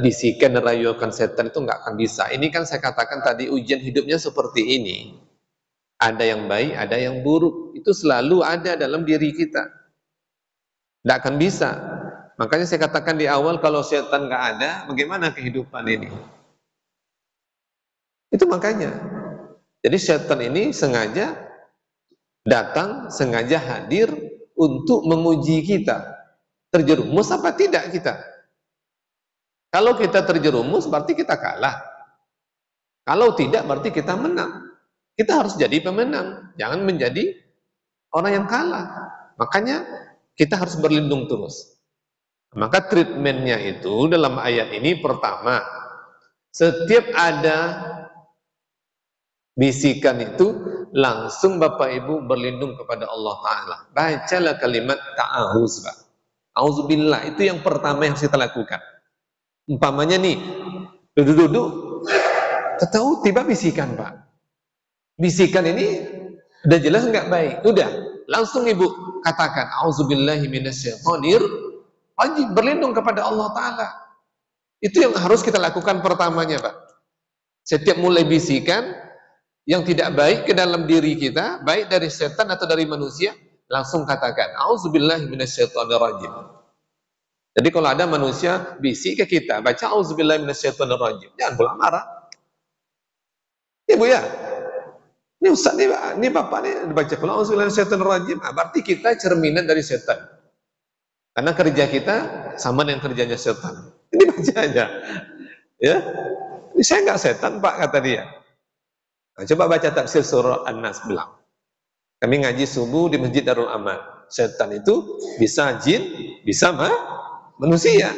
bisikan dan rayuan setan, itu nggak akan bisa. Ini kan saya katakan tadi, ujian hidupnya seperti ini. Ada yang baik, ada yang buruk. Itu selalu ada dalam diri kita. Nggak akan bisa. Makanya saya katakan di awal, kalau setan nggak ada, bagaimana kehidupan ini? Itu makanya. Jadi setan ini sengaja datang, sengaja hadir untuk menguji kita. Terjerumus apa tidak kita? Kalau kita terjerumus, berarti kita kalah. Kalau tidak, berarti kita menang. Kita harus jadi pemenang, jangan menjadi orang yang kalah. Makanya kita harus berlindung terus. Maka treatmentnya itu dalam ayat ini, pertama, setiap ada bisikan itu, langsung Bapak Ibu berlindung kepada Allah Ta'ala. Bacalah kalimat ta'awuz, Pak. Auzubillah, itu yang pertama yang kita lakukan. Umpamanya nih, duduk-duduk, tahu tiba bisikan, Pak. Bisikan ini udah jelas nggak baik, udah langsung Ibu katakan auzubillahi minasyaitonir rajim, berlindung kepada Allah Ta'ala. Itu yang harus kita lakukan pertamanya, Pak. Setiap mulai bisikan yang tidak baik ke dalam diri kita, baik dari setan atau dari manusia, langsung katakan auzubillahi minasyaitonir rajim. Jadi kalau ada manusia bisik ke kita, baca auzubillahi minasyaitonir rajim, jangan pula marah. Ibu ya, ini Ustaz, ini Bapak nih baca pula auzubillahi minasyaitonir rajim, berarti kita cerminan dari setan. Karena kerja kita sama dengan kerjanya setan. Ini baca aja. Ya. Ini saya nggak setan, Pak, kata dia. Nah, coba baca tafsir surah An-Nas bilang. Kami ngaji subuh di Masjid Darul Aman. Setan itu bisa jin, bisa manusia.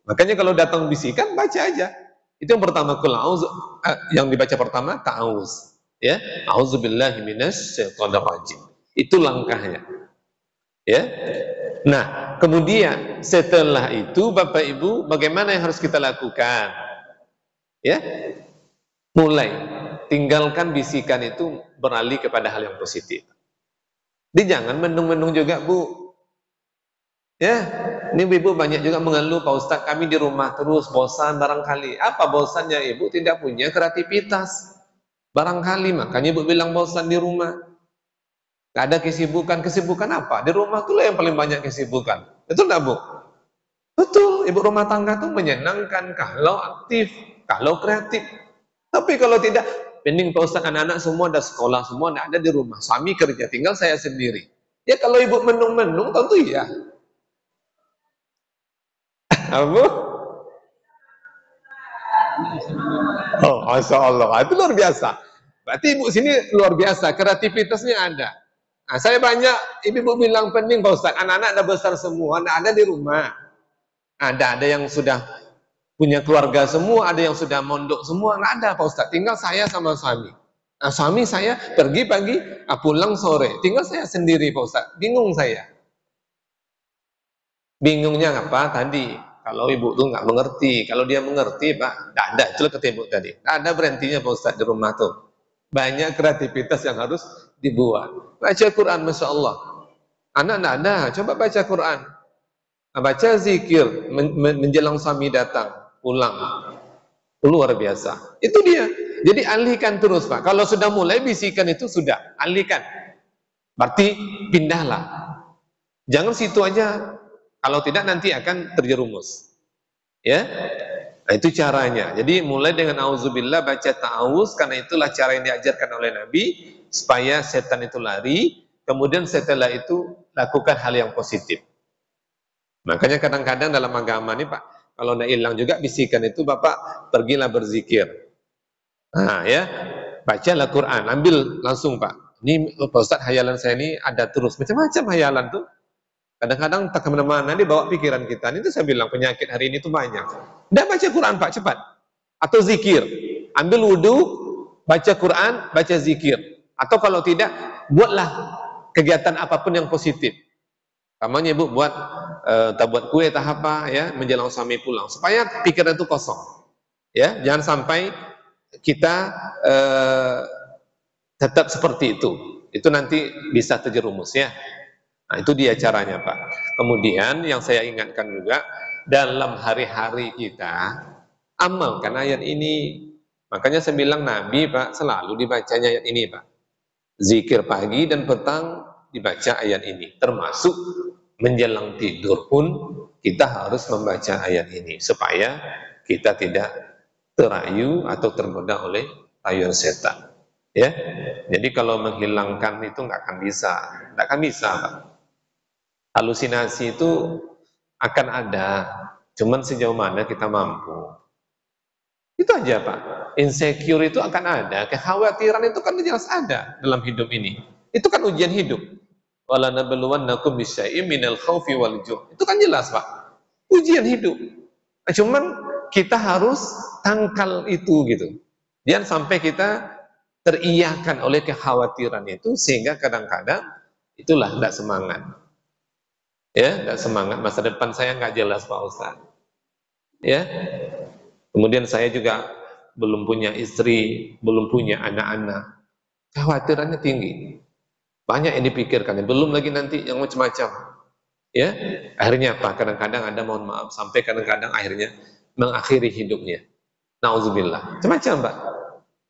Makanya kalau datang bisikan, baca aja. Itu yang pertama, yang dibaca pertama ta'awuz. Ya, auzubillahi minasyaitonir rajim. Itu langkahnya. Ya. Nah, kemudian setelah itu Bapak Ibu, bagaimana yang harus kita lakukan? Ya. Mulai tinggalkan bisikan itu, beralih kepada hal yang positif. Jadi jangan mendung-mendung juga, Bu. Ya, ini Ibu banyak juga mengeluh, Pak Ustadz, kami di rumah terus bosan barangkali. Apa bosannya? Ibu tidak punya kreativitas. Barangkali makanya Ibu bilang bosan di rumah. Gak ada kesibukan. Kesibukan apa? Di rumah itulah yang paling banyak kesibukan. Betul nggak, Bu? Betul. Ibu rumah tangga itu menyenangkan kalau aktif, kalau kreatif. Tapi kalau tidak, pending Pak Ustadz, anak-anak semua ada sekolah, semua ada di rumah. Suami kerja, tinggal saya sendiri. Ya kalau Ibu menung-menung, tentu iya. Apa? Oh, Masya Allah. Itu luar biasa. Berarti Ibu sini luar biasa, kreativitasnya ada. Nah, saya banyak, Ibu bilang penting Pak Ustadz, anak-anak ada besar semua, ada di rumah. Ada yang sudah punya keluarga semua, ada yang sudah mondok semua, nggak ada Pak Ustadz, tinggal saya sama suami. Nah, suami saya pergi pagi, pulang sore, tinggal saya sendiri Pak Ustadz, bingung saya. Bingungnya apa tadi? Kalau Ibu tuh nggak mengerti, kalau dia mengerti Pak, nggak ada, itu kata Ibu tadi, nggak ada berhentinya Pak Ustadz di rumah tuh. Banyak kreativitas yang harus dibuat. Baca Quran, Masya Allah. Anak nggak ada, coba baca Quran. Baca zikir, menjelang suami datang, pulang. Luar biasa. Itu dia. Jadi alihkan terus, Pak. Kalau sudah mulai bisikan itu sudah, alihkan. Berarti pindahlah. Jangan situ aja. Kalau tidak nanti akan terjerumus. Ya. Nah, itu caranya. Jadi mulai dengan auzubillah, baca ta'awuz, karena itulah cara yang diajarkan oleh Nabi supaya setan itu lari. Kemudian setelah itu lakukan hal yang positif. Makanya kadang-kadang dalam agama nih Pak, kalau udah hilang juga bisikan itu, Bapak pergilah berzikir. Nah ya, bacalah Quran, ambil langsung Pak. Ini Pak Ustadz, hayalan saya ini ada terus, macam-macam hayalan tuh. Kadang-kadang tak kemana-mana dia bawa pikiran kita. Ini tuh saya bilang penyakit hari ini tuh banyak. Udah baca Quran Pak, cepat. Atau zikir. Ambil wudhu, baca Quran, baca zikir. Atau kalau tidak, buatlah kegiatan apapun yang positif. Kamanya Ibu buat tak buat kue tak apa ya, menjelang suami pulang supaya pikiran itu kosong. Ya, jangan sampai kita tetap seperti itu. Itu nanti bisa terjerumus ya. Nah, itu dia caranya, Pak. Kemudian yang saya ingatkan juga, dalam hari-hari kita amalkan ayat ini. Makanya saya bilang Nabi, Pak, selalu dibacanya ayat ini, Pak. Zikir pagi dan petang dibaca ayat ini. Termasuk menjelang tidur pun kita harus membaca ayat ini supaya kita tidak terayu atau tergoda oleh rayuan setan. Ya, jadi kalau menghilangkan itu nggak akan bisa, Pak. Halusinasi itu akan ada, cuman sejauh mana kita mampu. Itu aja Pak. Insecure itu akan ada, kekhawatiran itu kan jelas ada dalam hidup ini. Itu kan ujian hidup. Wala nabluwannakum bisyai'im minal khaufi wal ju'. Itu kan jelas Pak. Ujian hidup. Nah, cuman kita harus tangkal itu gitu. Jangan sampai kita teriyakan oleh kekhawatiran itu sehingga kadang-kadang itulah tidak semangat. Ya, tidak semangat, masa depan saya nggak jelas Pak Ustaz. Ya, kemudian saya juga belum punya istri, belum punya anak-anak, kekhawatirannya tinggi, banyak yang dipikirkan, belum lagi nanti yang macam-macam. Ya, akhirnya apa? Kadang-kadang ada, mohon maaf, sampai kadang-kadang akhirnya mengakhiri hidupnya. Nauzubillah, macam-macam Pak,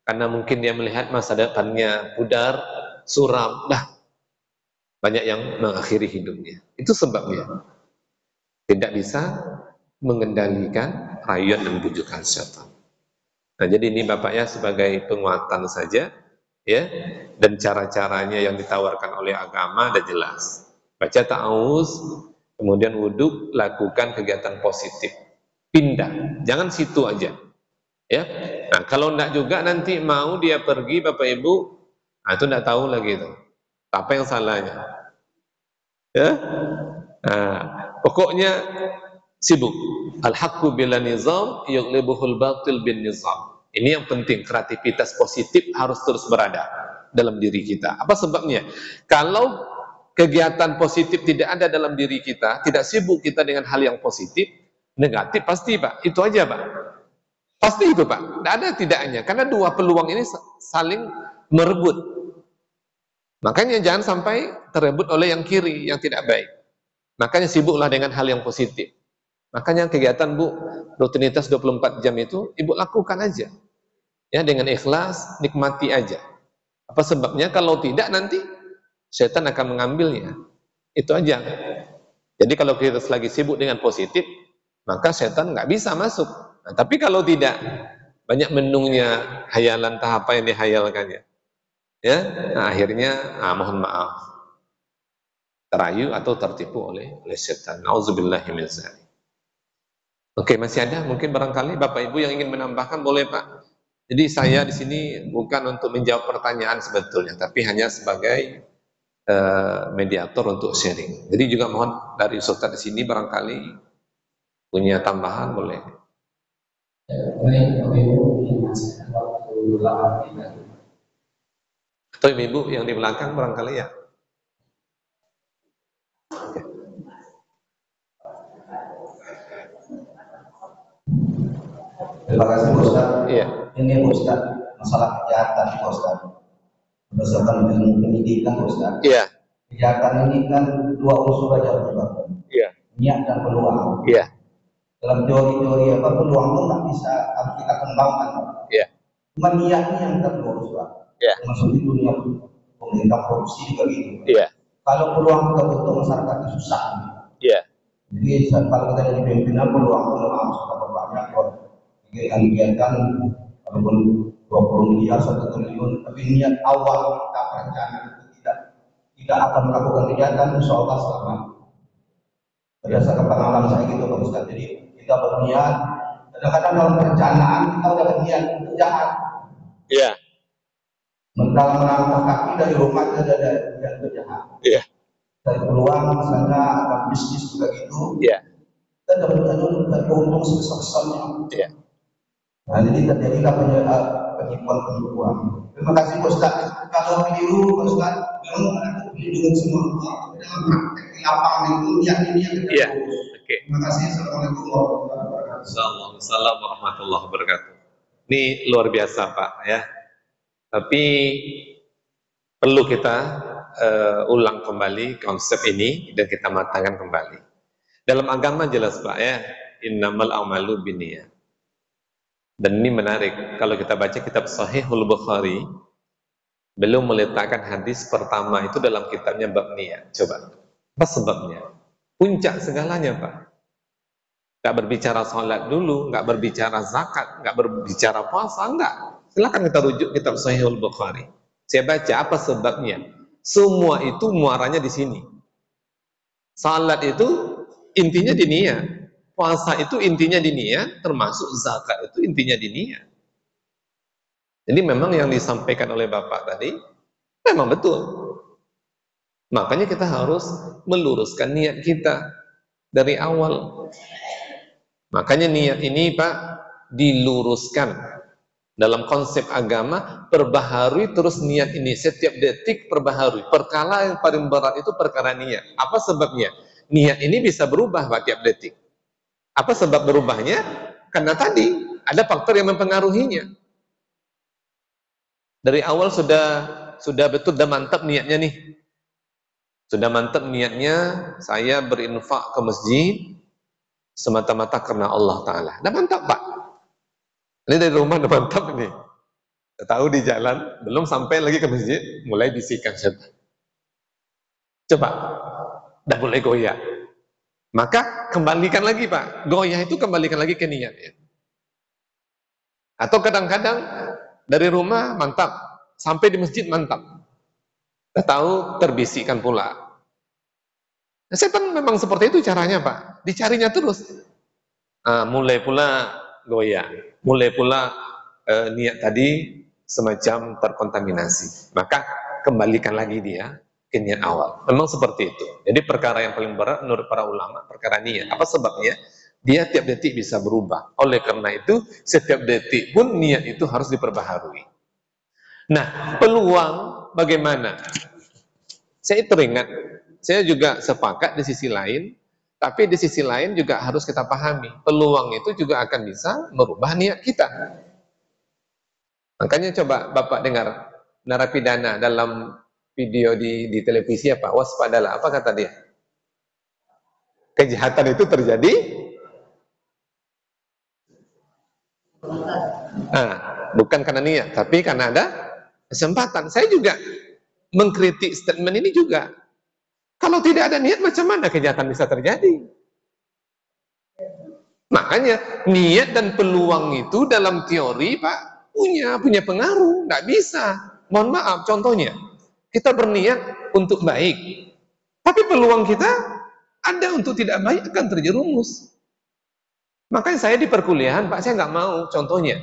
karena mungkin dia melihat masa depannya pudar, suram, banyak yang mengakhiri hidupnya. Itu sebabnya tidak bisa mengendalikan rayuan dan bujukan syaitan. Nah, jadi ini Bapak ya sebagai penguatan saja ya, dan cara-caranya yang ditawarkan oleh agama ada jelas. Baca ta'awuz, kemudian wudhu, lakukan kegiatan positif. Pindah, jangan situ aja. Ya. Nah, kalau enggak juga nanti mau dia pergi Bapak Ibu, nah itu enggak tahu lagi itu. Apa yang salahnya? Ya. Nah, pokoknya sibuk. Al-haqqu bila nizam yughlibuhul batil bin nizam. Ini yang penting, kreativitas positif harus terus berada dalam diri kita. Apa sebabnya? Kalau kegiatan positif tidak ada dalam diri kita, tidak sibuk kita dengan hal yang positif, negatif pasti Pak. Itu aja Pak. Pasti itu Pak. Tidak ada tidaknya. Karena dua peluang ini saling merebut. Makanya jangan sampai terebut oleh yang kiri, yang tidak baik. Makanya sibuklah dengan hal yang positif. Makanya kegiatan Bu, rutinitas 24 jam itu Ibu lakukan aja. Ya, dengan ikhlas, nikmati aja. Apa sebabnya? Kalau tidak nanti setan akan mengambilnya. Itu aja. Jadi kalau kita lagi sibuk dengan positif, maka setan nggak bisa masuk. Nah, tapi kalau tidak, banyak mendungnya hayalan tahap apa yang dihayalkannya. Ya, nah, akhirnya mohon maaf, terayu atau tertipu oleh setan. Auzubillahi min dzalik. Oke, masih ada mungkin barangkali Bapak Ibu yang ingin menambahkan, boleh Pak. Jadi saya di sini bukan untuk menjawab pertanyaan sebetulnya, tapi hanya sebagai mediator untuk sharing. Jadi juga mohon dari Ustaz di sini barangkali punya tambahan, boleh. Atau Ibu yang di belakang barangkali ya. Terima kasih Pak Ustaz. Iya. Ini Pak Ustaz, masalah kejahatan Pak Ustaz. Berdasarkan ilmu pendidikan Pak Ustaz. Iya. Kejahatan ini kan dua unsur aja Pak. Iya. Niat dan peluang. Iya. Dalam teori-teori apa peluang itu nggak bisa harus kita kembangkan. Iya. Cuma niatnya yang kita perlu Pak. Iya. Masuk di dunia pemerintah korupsi juga gitu. Iya. Kalau peluang kita untuk masyarakat itu susah. Iya. Jadi kalau kita jadi pimpinan peluang itu memang harus kita banyak kok. Kegiatan walaupun 20 miliar 1 triliun, tapi niat awal kita rencana itu tidak akan melakukan kegiatan insya Allah selamat. berdasarkan pengalaman saya gitu Pak Ustadz. Jadi kita berniat, kadang-kadang dalam perencanaan kita udah berniat untuk jahat. Iya. Dalam melangkah kaki dari rumah kita ada niat untuk jahat. Iya. Dari peluang misalnya ada bisnis juga gitu. Iya. Kita dapat keuntungan sebesar-besarnya. Iya. Nah, jadi terjadilah penipuan. Terima kasih Pak Ustadz. Kalau keliru Pak Ustadz, memang ada perlindungan semua dalam praktek di lapangan itu ini yang kita Iya. Oke. Terima kasih. Assalamualaikum warahmatullahi wabarakatuh. Assalamualaikum warahmatullahi wabarakatuh. Ini luar biasa Pak ya. Tapi perlu kita ulang kembali konsep ini dan kita matangkan kembali. Dalam agama jelas Pak ya, innamal a'malu binniyat. Dan ini menarik, kalau kita baca kitab Sahihul Bukhari, beliau meletakkan hadis pertama itu dalam kitabnya bab niat. Coba, apa sebabnya? Puncak segalanya Pak. Gak berbicara sholat dulu, gak berbicara zakat, gak berbicara puasa, enggak. Silakan kita rujuk kitab Sahihul Bukhari. Saya baca apa sebabnya. Semua itu muaranya di sini. Salat itu intinya di niat. Puasa itu intinya di niat, termasuk zakat itu intinya di niat. Jadi memang yang disampaikan oleh Bapak tadi memang betul. Makanya kita harus meluruskan niat kita dari awal. Makanya niat ini Pak diluruskan dalam konsep agama, perbaharui terus niat ini setiap detik, perbaharui. Perkara yang paling berat itu perkara niat. Apa sebabnya? Niat ini bisa berubah Pak tiap detik. Apa sebab berubahnya? Karena tadi ada faktor yang mempengaruhinya. Dari awal sudah betul, sudah mantap niatnya nih. Sudah mantap niatnya, saya berinfak ke masjid semata-mata karena Allah Ta'ala. Udah mantap Pak. Ini dari rumah udah mantap ini. Tahu di jalan, belum sampai lagi ke masjid, mulai bisikan setan. Coba, udah mulai goyah. Maka kembalikan lagi Pak, goyah itu kembalikan lagi ke niat ya. Atau kadang-kadang dari rumah mantap, sampai di masjid mantap. Kita tahu terbisikkan pula. Nah, setan memang seperti itu caranya Pak, dicarinya terus. Mulai pula goyah, mulai pula niat tadi semacam terkontaminasi. Maka kembalikan lagi dia ke niat awal. Memang seperti itu. Jadi perkara yang paling berat menurut para ulama, perkara niat. Apa sebabnya? Dia tiap detik bisa berubah. Oleh karena itu, setiap detik pun niat itu harus diperbaharui. Nah, peluang bagaimana? Saya teringat, saya juga sepakat di sisi lain, tapi di sisi lain juga harus kita pahami, peluang itu juga akan bisa merubah niat kita. Makanya coba Bapak dengar narapidana dalam video di televisi apa? Waspadalah, apa kata dia? Kejahatan itu terjadi bukan karena niat, tapi karena ada kesempatan. Saya juga mengkritik statement ini juga. Kalau tidak ada niat, macam mana kejahatan bisa terjadi? Makanya niat dan peluang itu dalam teori Pak punya pengaruh. Nggak bisa. Mohon maaf, contohnya kita berniat untuk baik, tapi peluang kita ada untuk tidak baik akan terjerumus. Makanya saya di perkuliahan Pak, saya nggak mau. Contohnya,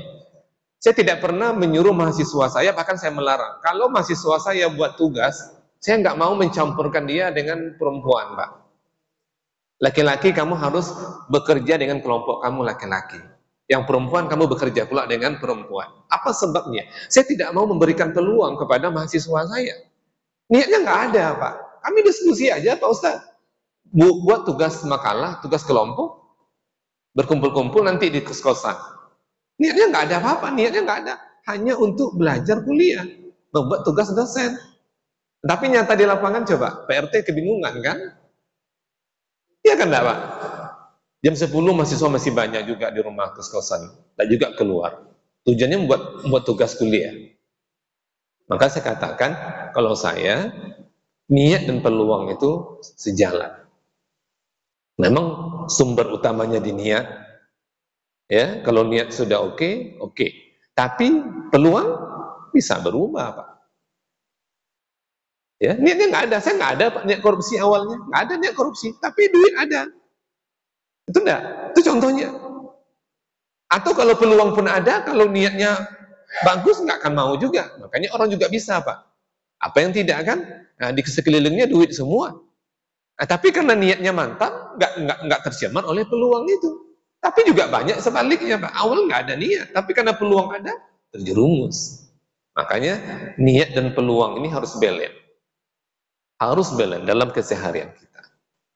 saya tidak pernah menyuruh mahasiswa saya, bahkan saya melarang. Kalau mahasiswa saya buat tugas, saya nggak mau mencampurkan dia dengan perempuan Pak. Laki-laki kamu harus bekerja dengan kelompok kamu laki-laki. Yang perempuan kamu bekerja pula dengan perempuan. Apa sebabnya? Saya tidak mau memberikan peluang kepada mahasiswa saya. Niatnya nggak ada Pak. Kami diskusi aja Pak Ustaz. Buat tugas makalah, tugas kelompok, berkumpul-kumpul nanti di kos-kosan. Niatnya nggak ada apa-apa, niatnya nggak ada. Hanya untuk belajar kuliah, membuat tugas dosen. Tapi nyata di lapangan coba, PRT kebingungan kan? Iya kan enggak Pak? Jam 10 mahasiswa masih banyak juga di rumah kos-kosan, dan juga keluar. Tujuannya membuat tugas kuliah. Maka saya katakan, kalau saya, niat dan peluang itu sejalan. Memang sumber utamanya di niat. Ya, kalau niat sudah oke. Tapi peluang bisa berubah, Pak. Ya, niatnya nggak ada, saya nggak ada Pak, niat korupsi awalnya, nggak ada niat korupsi, tapi duit ada. Itu enggak, itu contohnya. Atau kalau peluang pun ada, kalau niatnya bagus nggak akan mau juga. Makanya orang juga bisa, Pak. Apa yang tidak kan? Nah, di sekelilingnya duit semua. Nah, tapi karena niatnya mantap, nggak tercemar oleh peluang itu. Tapi juga banyak sebaliknya, Pak. Awal nggak ada niat, tapi karena peluang ada, terjerumus. Makanya niat dan peluang ini harus balance. Harus balance dalam keseharian kita.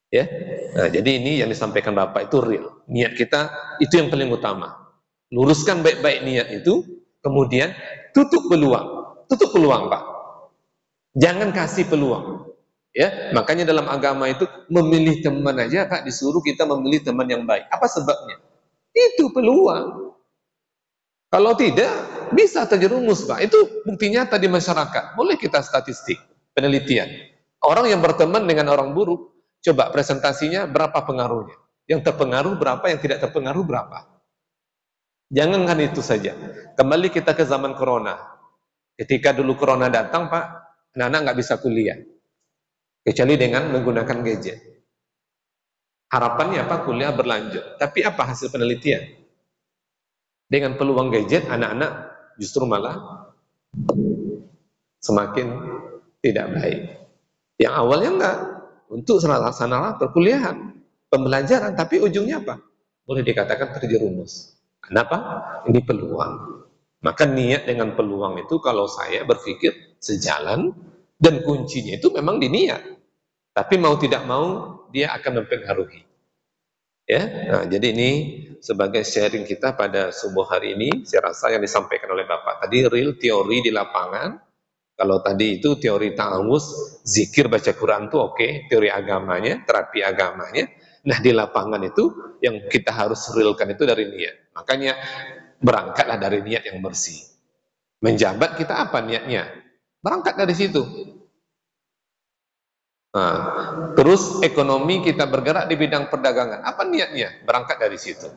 Ya. Nah, jadi ini yang disampaikan Bapak itu real. Niat kita itu yang paling utama. Luruskan baik-baik niat itu, kemudian tutup peluang. Tutup peluang, Pak. Jangan kasih peluang. Ya, makanya dalam agama itu memilih teman aja, Pak, disuruh kita memilih teman yang baik. Apa sebabnya? Itu peluang. Kalau tidak, bisa terjerumus, Pak. Itu bukti nyata di masyarakat. Boleh kita statistik, penelitian. Orang yang berteman dengan orang buruk, coba presentasinya berapa pengaruhnya. Yang terpengaruh berapa, yang tidak terpengaruh berapa. Jangankan itu saja. Kembali kita ke zaman corona. Ketika dulu corona datang, Pak, anak-anak nggak bisa kuliah. Kecuali dengan menggunakan gadget. Harapannya apa? Kuliah berlanjut. Tapi apa hasil penelitian? Dengan peluang gadget, anak-anak justru malah semakin tidak baik. Yang awalnya enggak, untuk sanalah perkuliahan, pembelajaran, tapi ujungnya apa? Boleh dikatakan terjerumus. Kenapa? Ini peluang. Maka niat dengan peluang itu kalau saya berpikir sejalan, dan kuncinya itu memang di niat. Tapi mau tidak mau, dia akan mempengaruhi. Ya, nah, jadi ini sebagai sharing kita pada subuh hari ini, saya rasa yang disampaikan oleh Bapak tadi real teori di lapangan. Kalau tadi itu teori ta'awuz, zikir baca Quran itu oke, teori agamanya, terapi agamanya. Nah, di lapangan itu yang kita harus realkan itu dari niat. Makanya berangkatlah dari niat yang bersih. Menjabat kita apa niatnya? Berangkat dari situ. Nah, terus ekonomi kita bergerak di bidang perdagangan. Apa niatnya? Berangkat dari situ.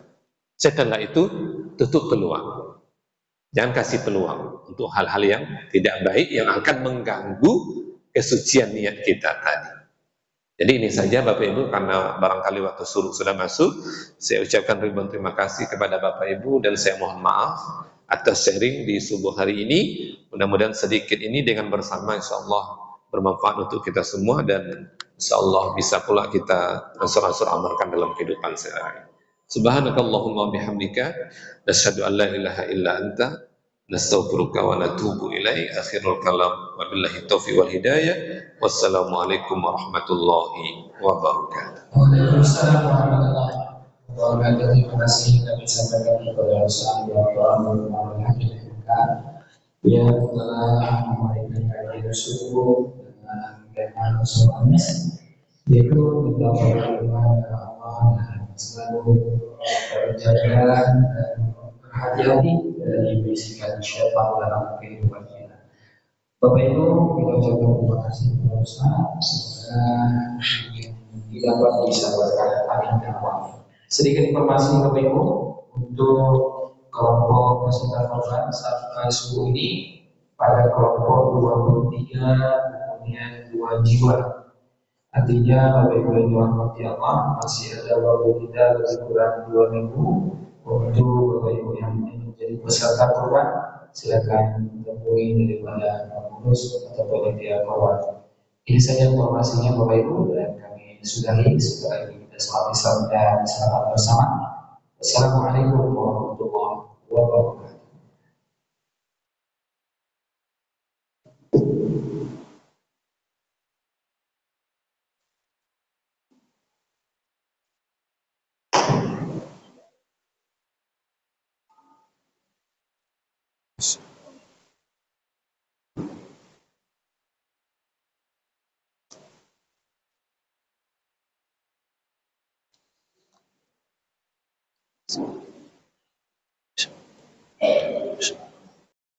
Setelah itu, tutup peluang. Jangan kasih peluang untuk hal-hal yang tidak baik yang akan mengganggu kesucian niat kita tadi. Jadi ini saja Bapak Ibu, karena barangkali waktu sudah masuk, saya ucapkan ribuan terima kasih kepada Bapak Ibu dan saya mohon maaf atas sharing di subuh hari ini. Mudah-mudahan sedikit ini dengan bersama insya Allah bermanfaat untuk kita semua dan insya Allah bisa pula kita ansur-ansur amalkan dalam kehidupan sehari-hari. Subhanakallahumma bihamdika nasyhadu an la ilaha illa anta nastaghfiruka wa natubu ilaik. Akhirul kalam wabillahi taufiq wal hidayah. Wassalamualaikum warahmatullahi wabarakatuh. Waalaikumsalam warahmatullahi wabarakatuh. Terima kasih kami sampaikan kepada Ustaz Bapak Muhammad yang telah memberikan kajian subuh dengan tema soalnya yaitu kita berdoa kepada Allah dan selalu berjaga dan berhati-hati dari bisikan syaitan dalam kehidupan kita. Bapak Ibu, kita ucapkan terima kasih kepada Ustaz. Semoga kita dapat bisa berkata dakwah. Sedikit informasi Bapak Ibu untuk kelompok peserta korban sampai subuh ini pada kelompok 23 kemudian 2 jiwa. Artinya Bapak Ibu yang dirahmati Allah masih ada waktu kita lebih kurang 2 minggu untuk Bapak Ibu yang menjadi peserta korban. Silakan temui daripada pengurus atau panitia korban. Ini saja informasinya Bapak Ibu dan kami sudahi setelah ini kita sholat dan selamat bersama. Wassalamualaikum warahmatullahi wabarakatuh.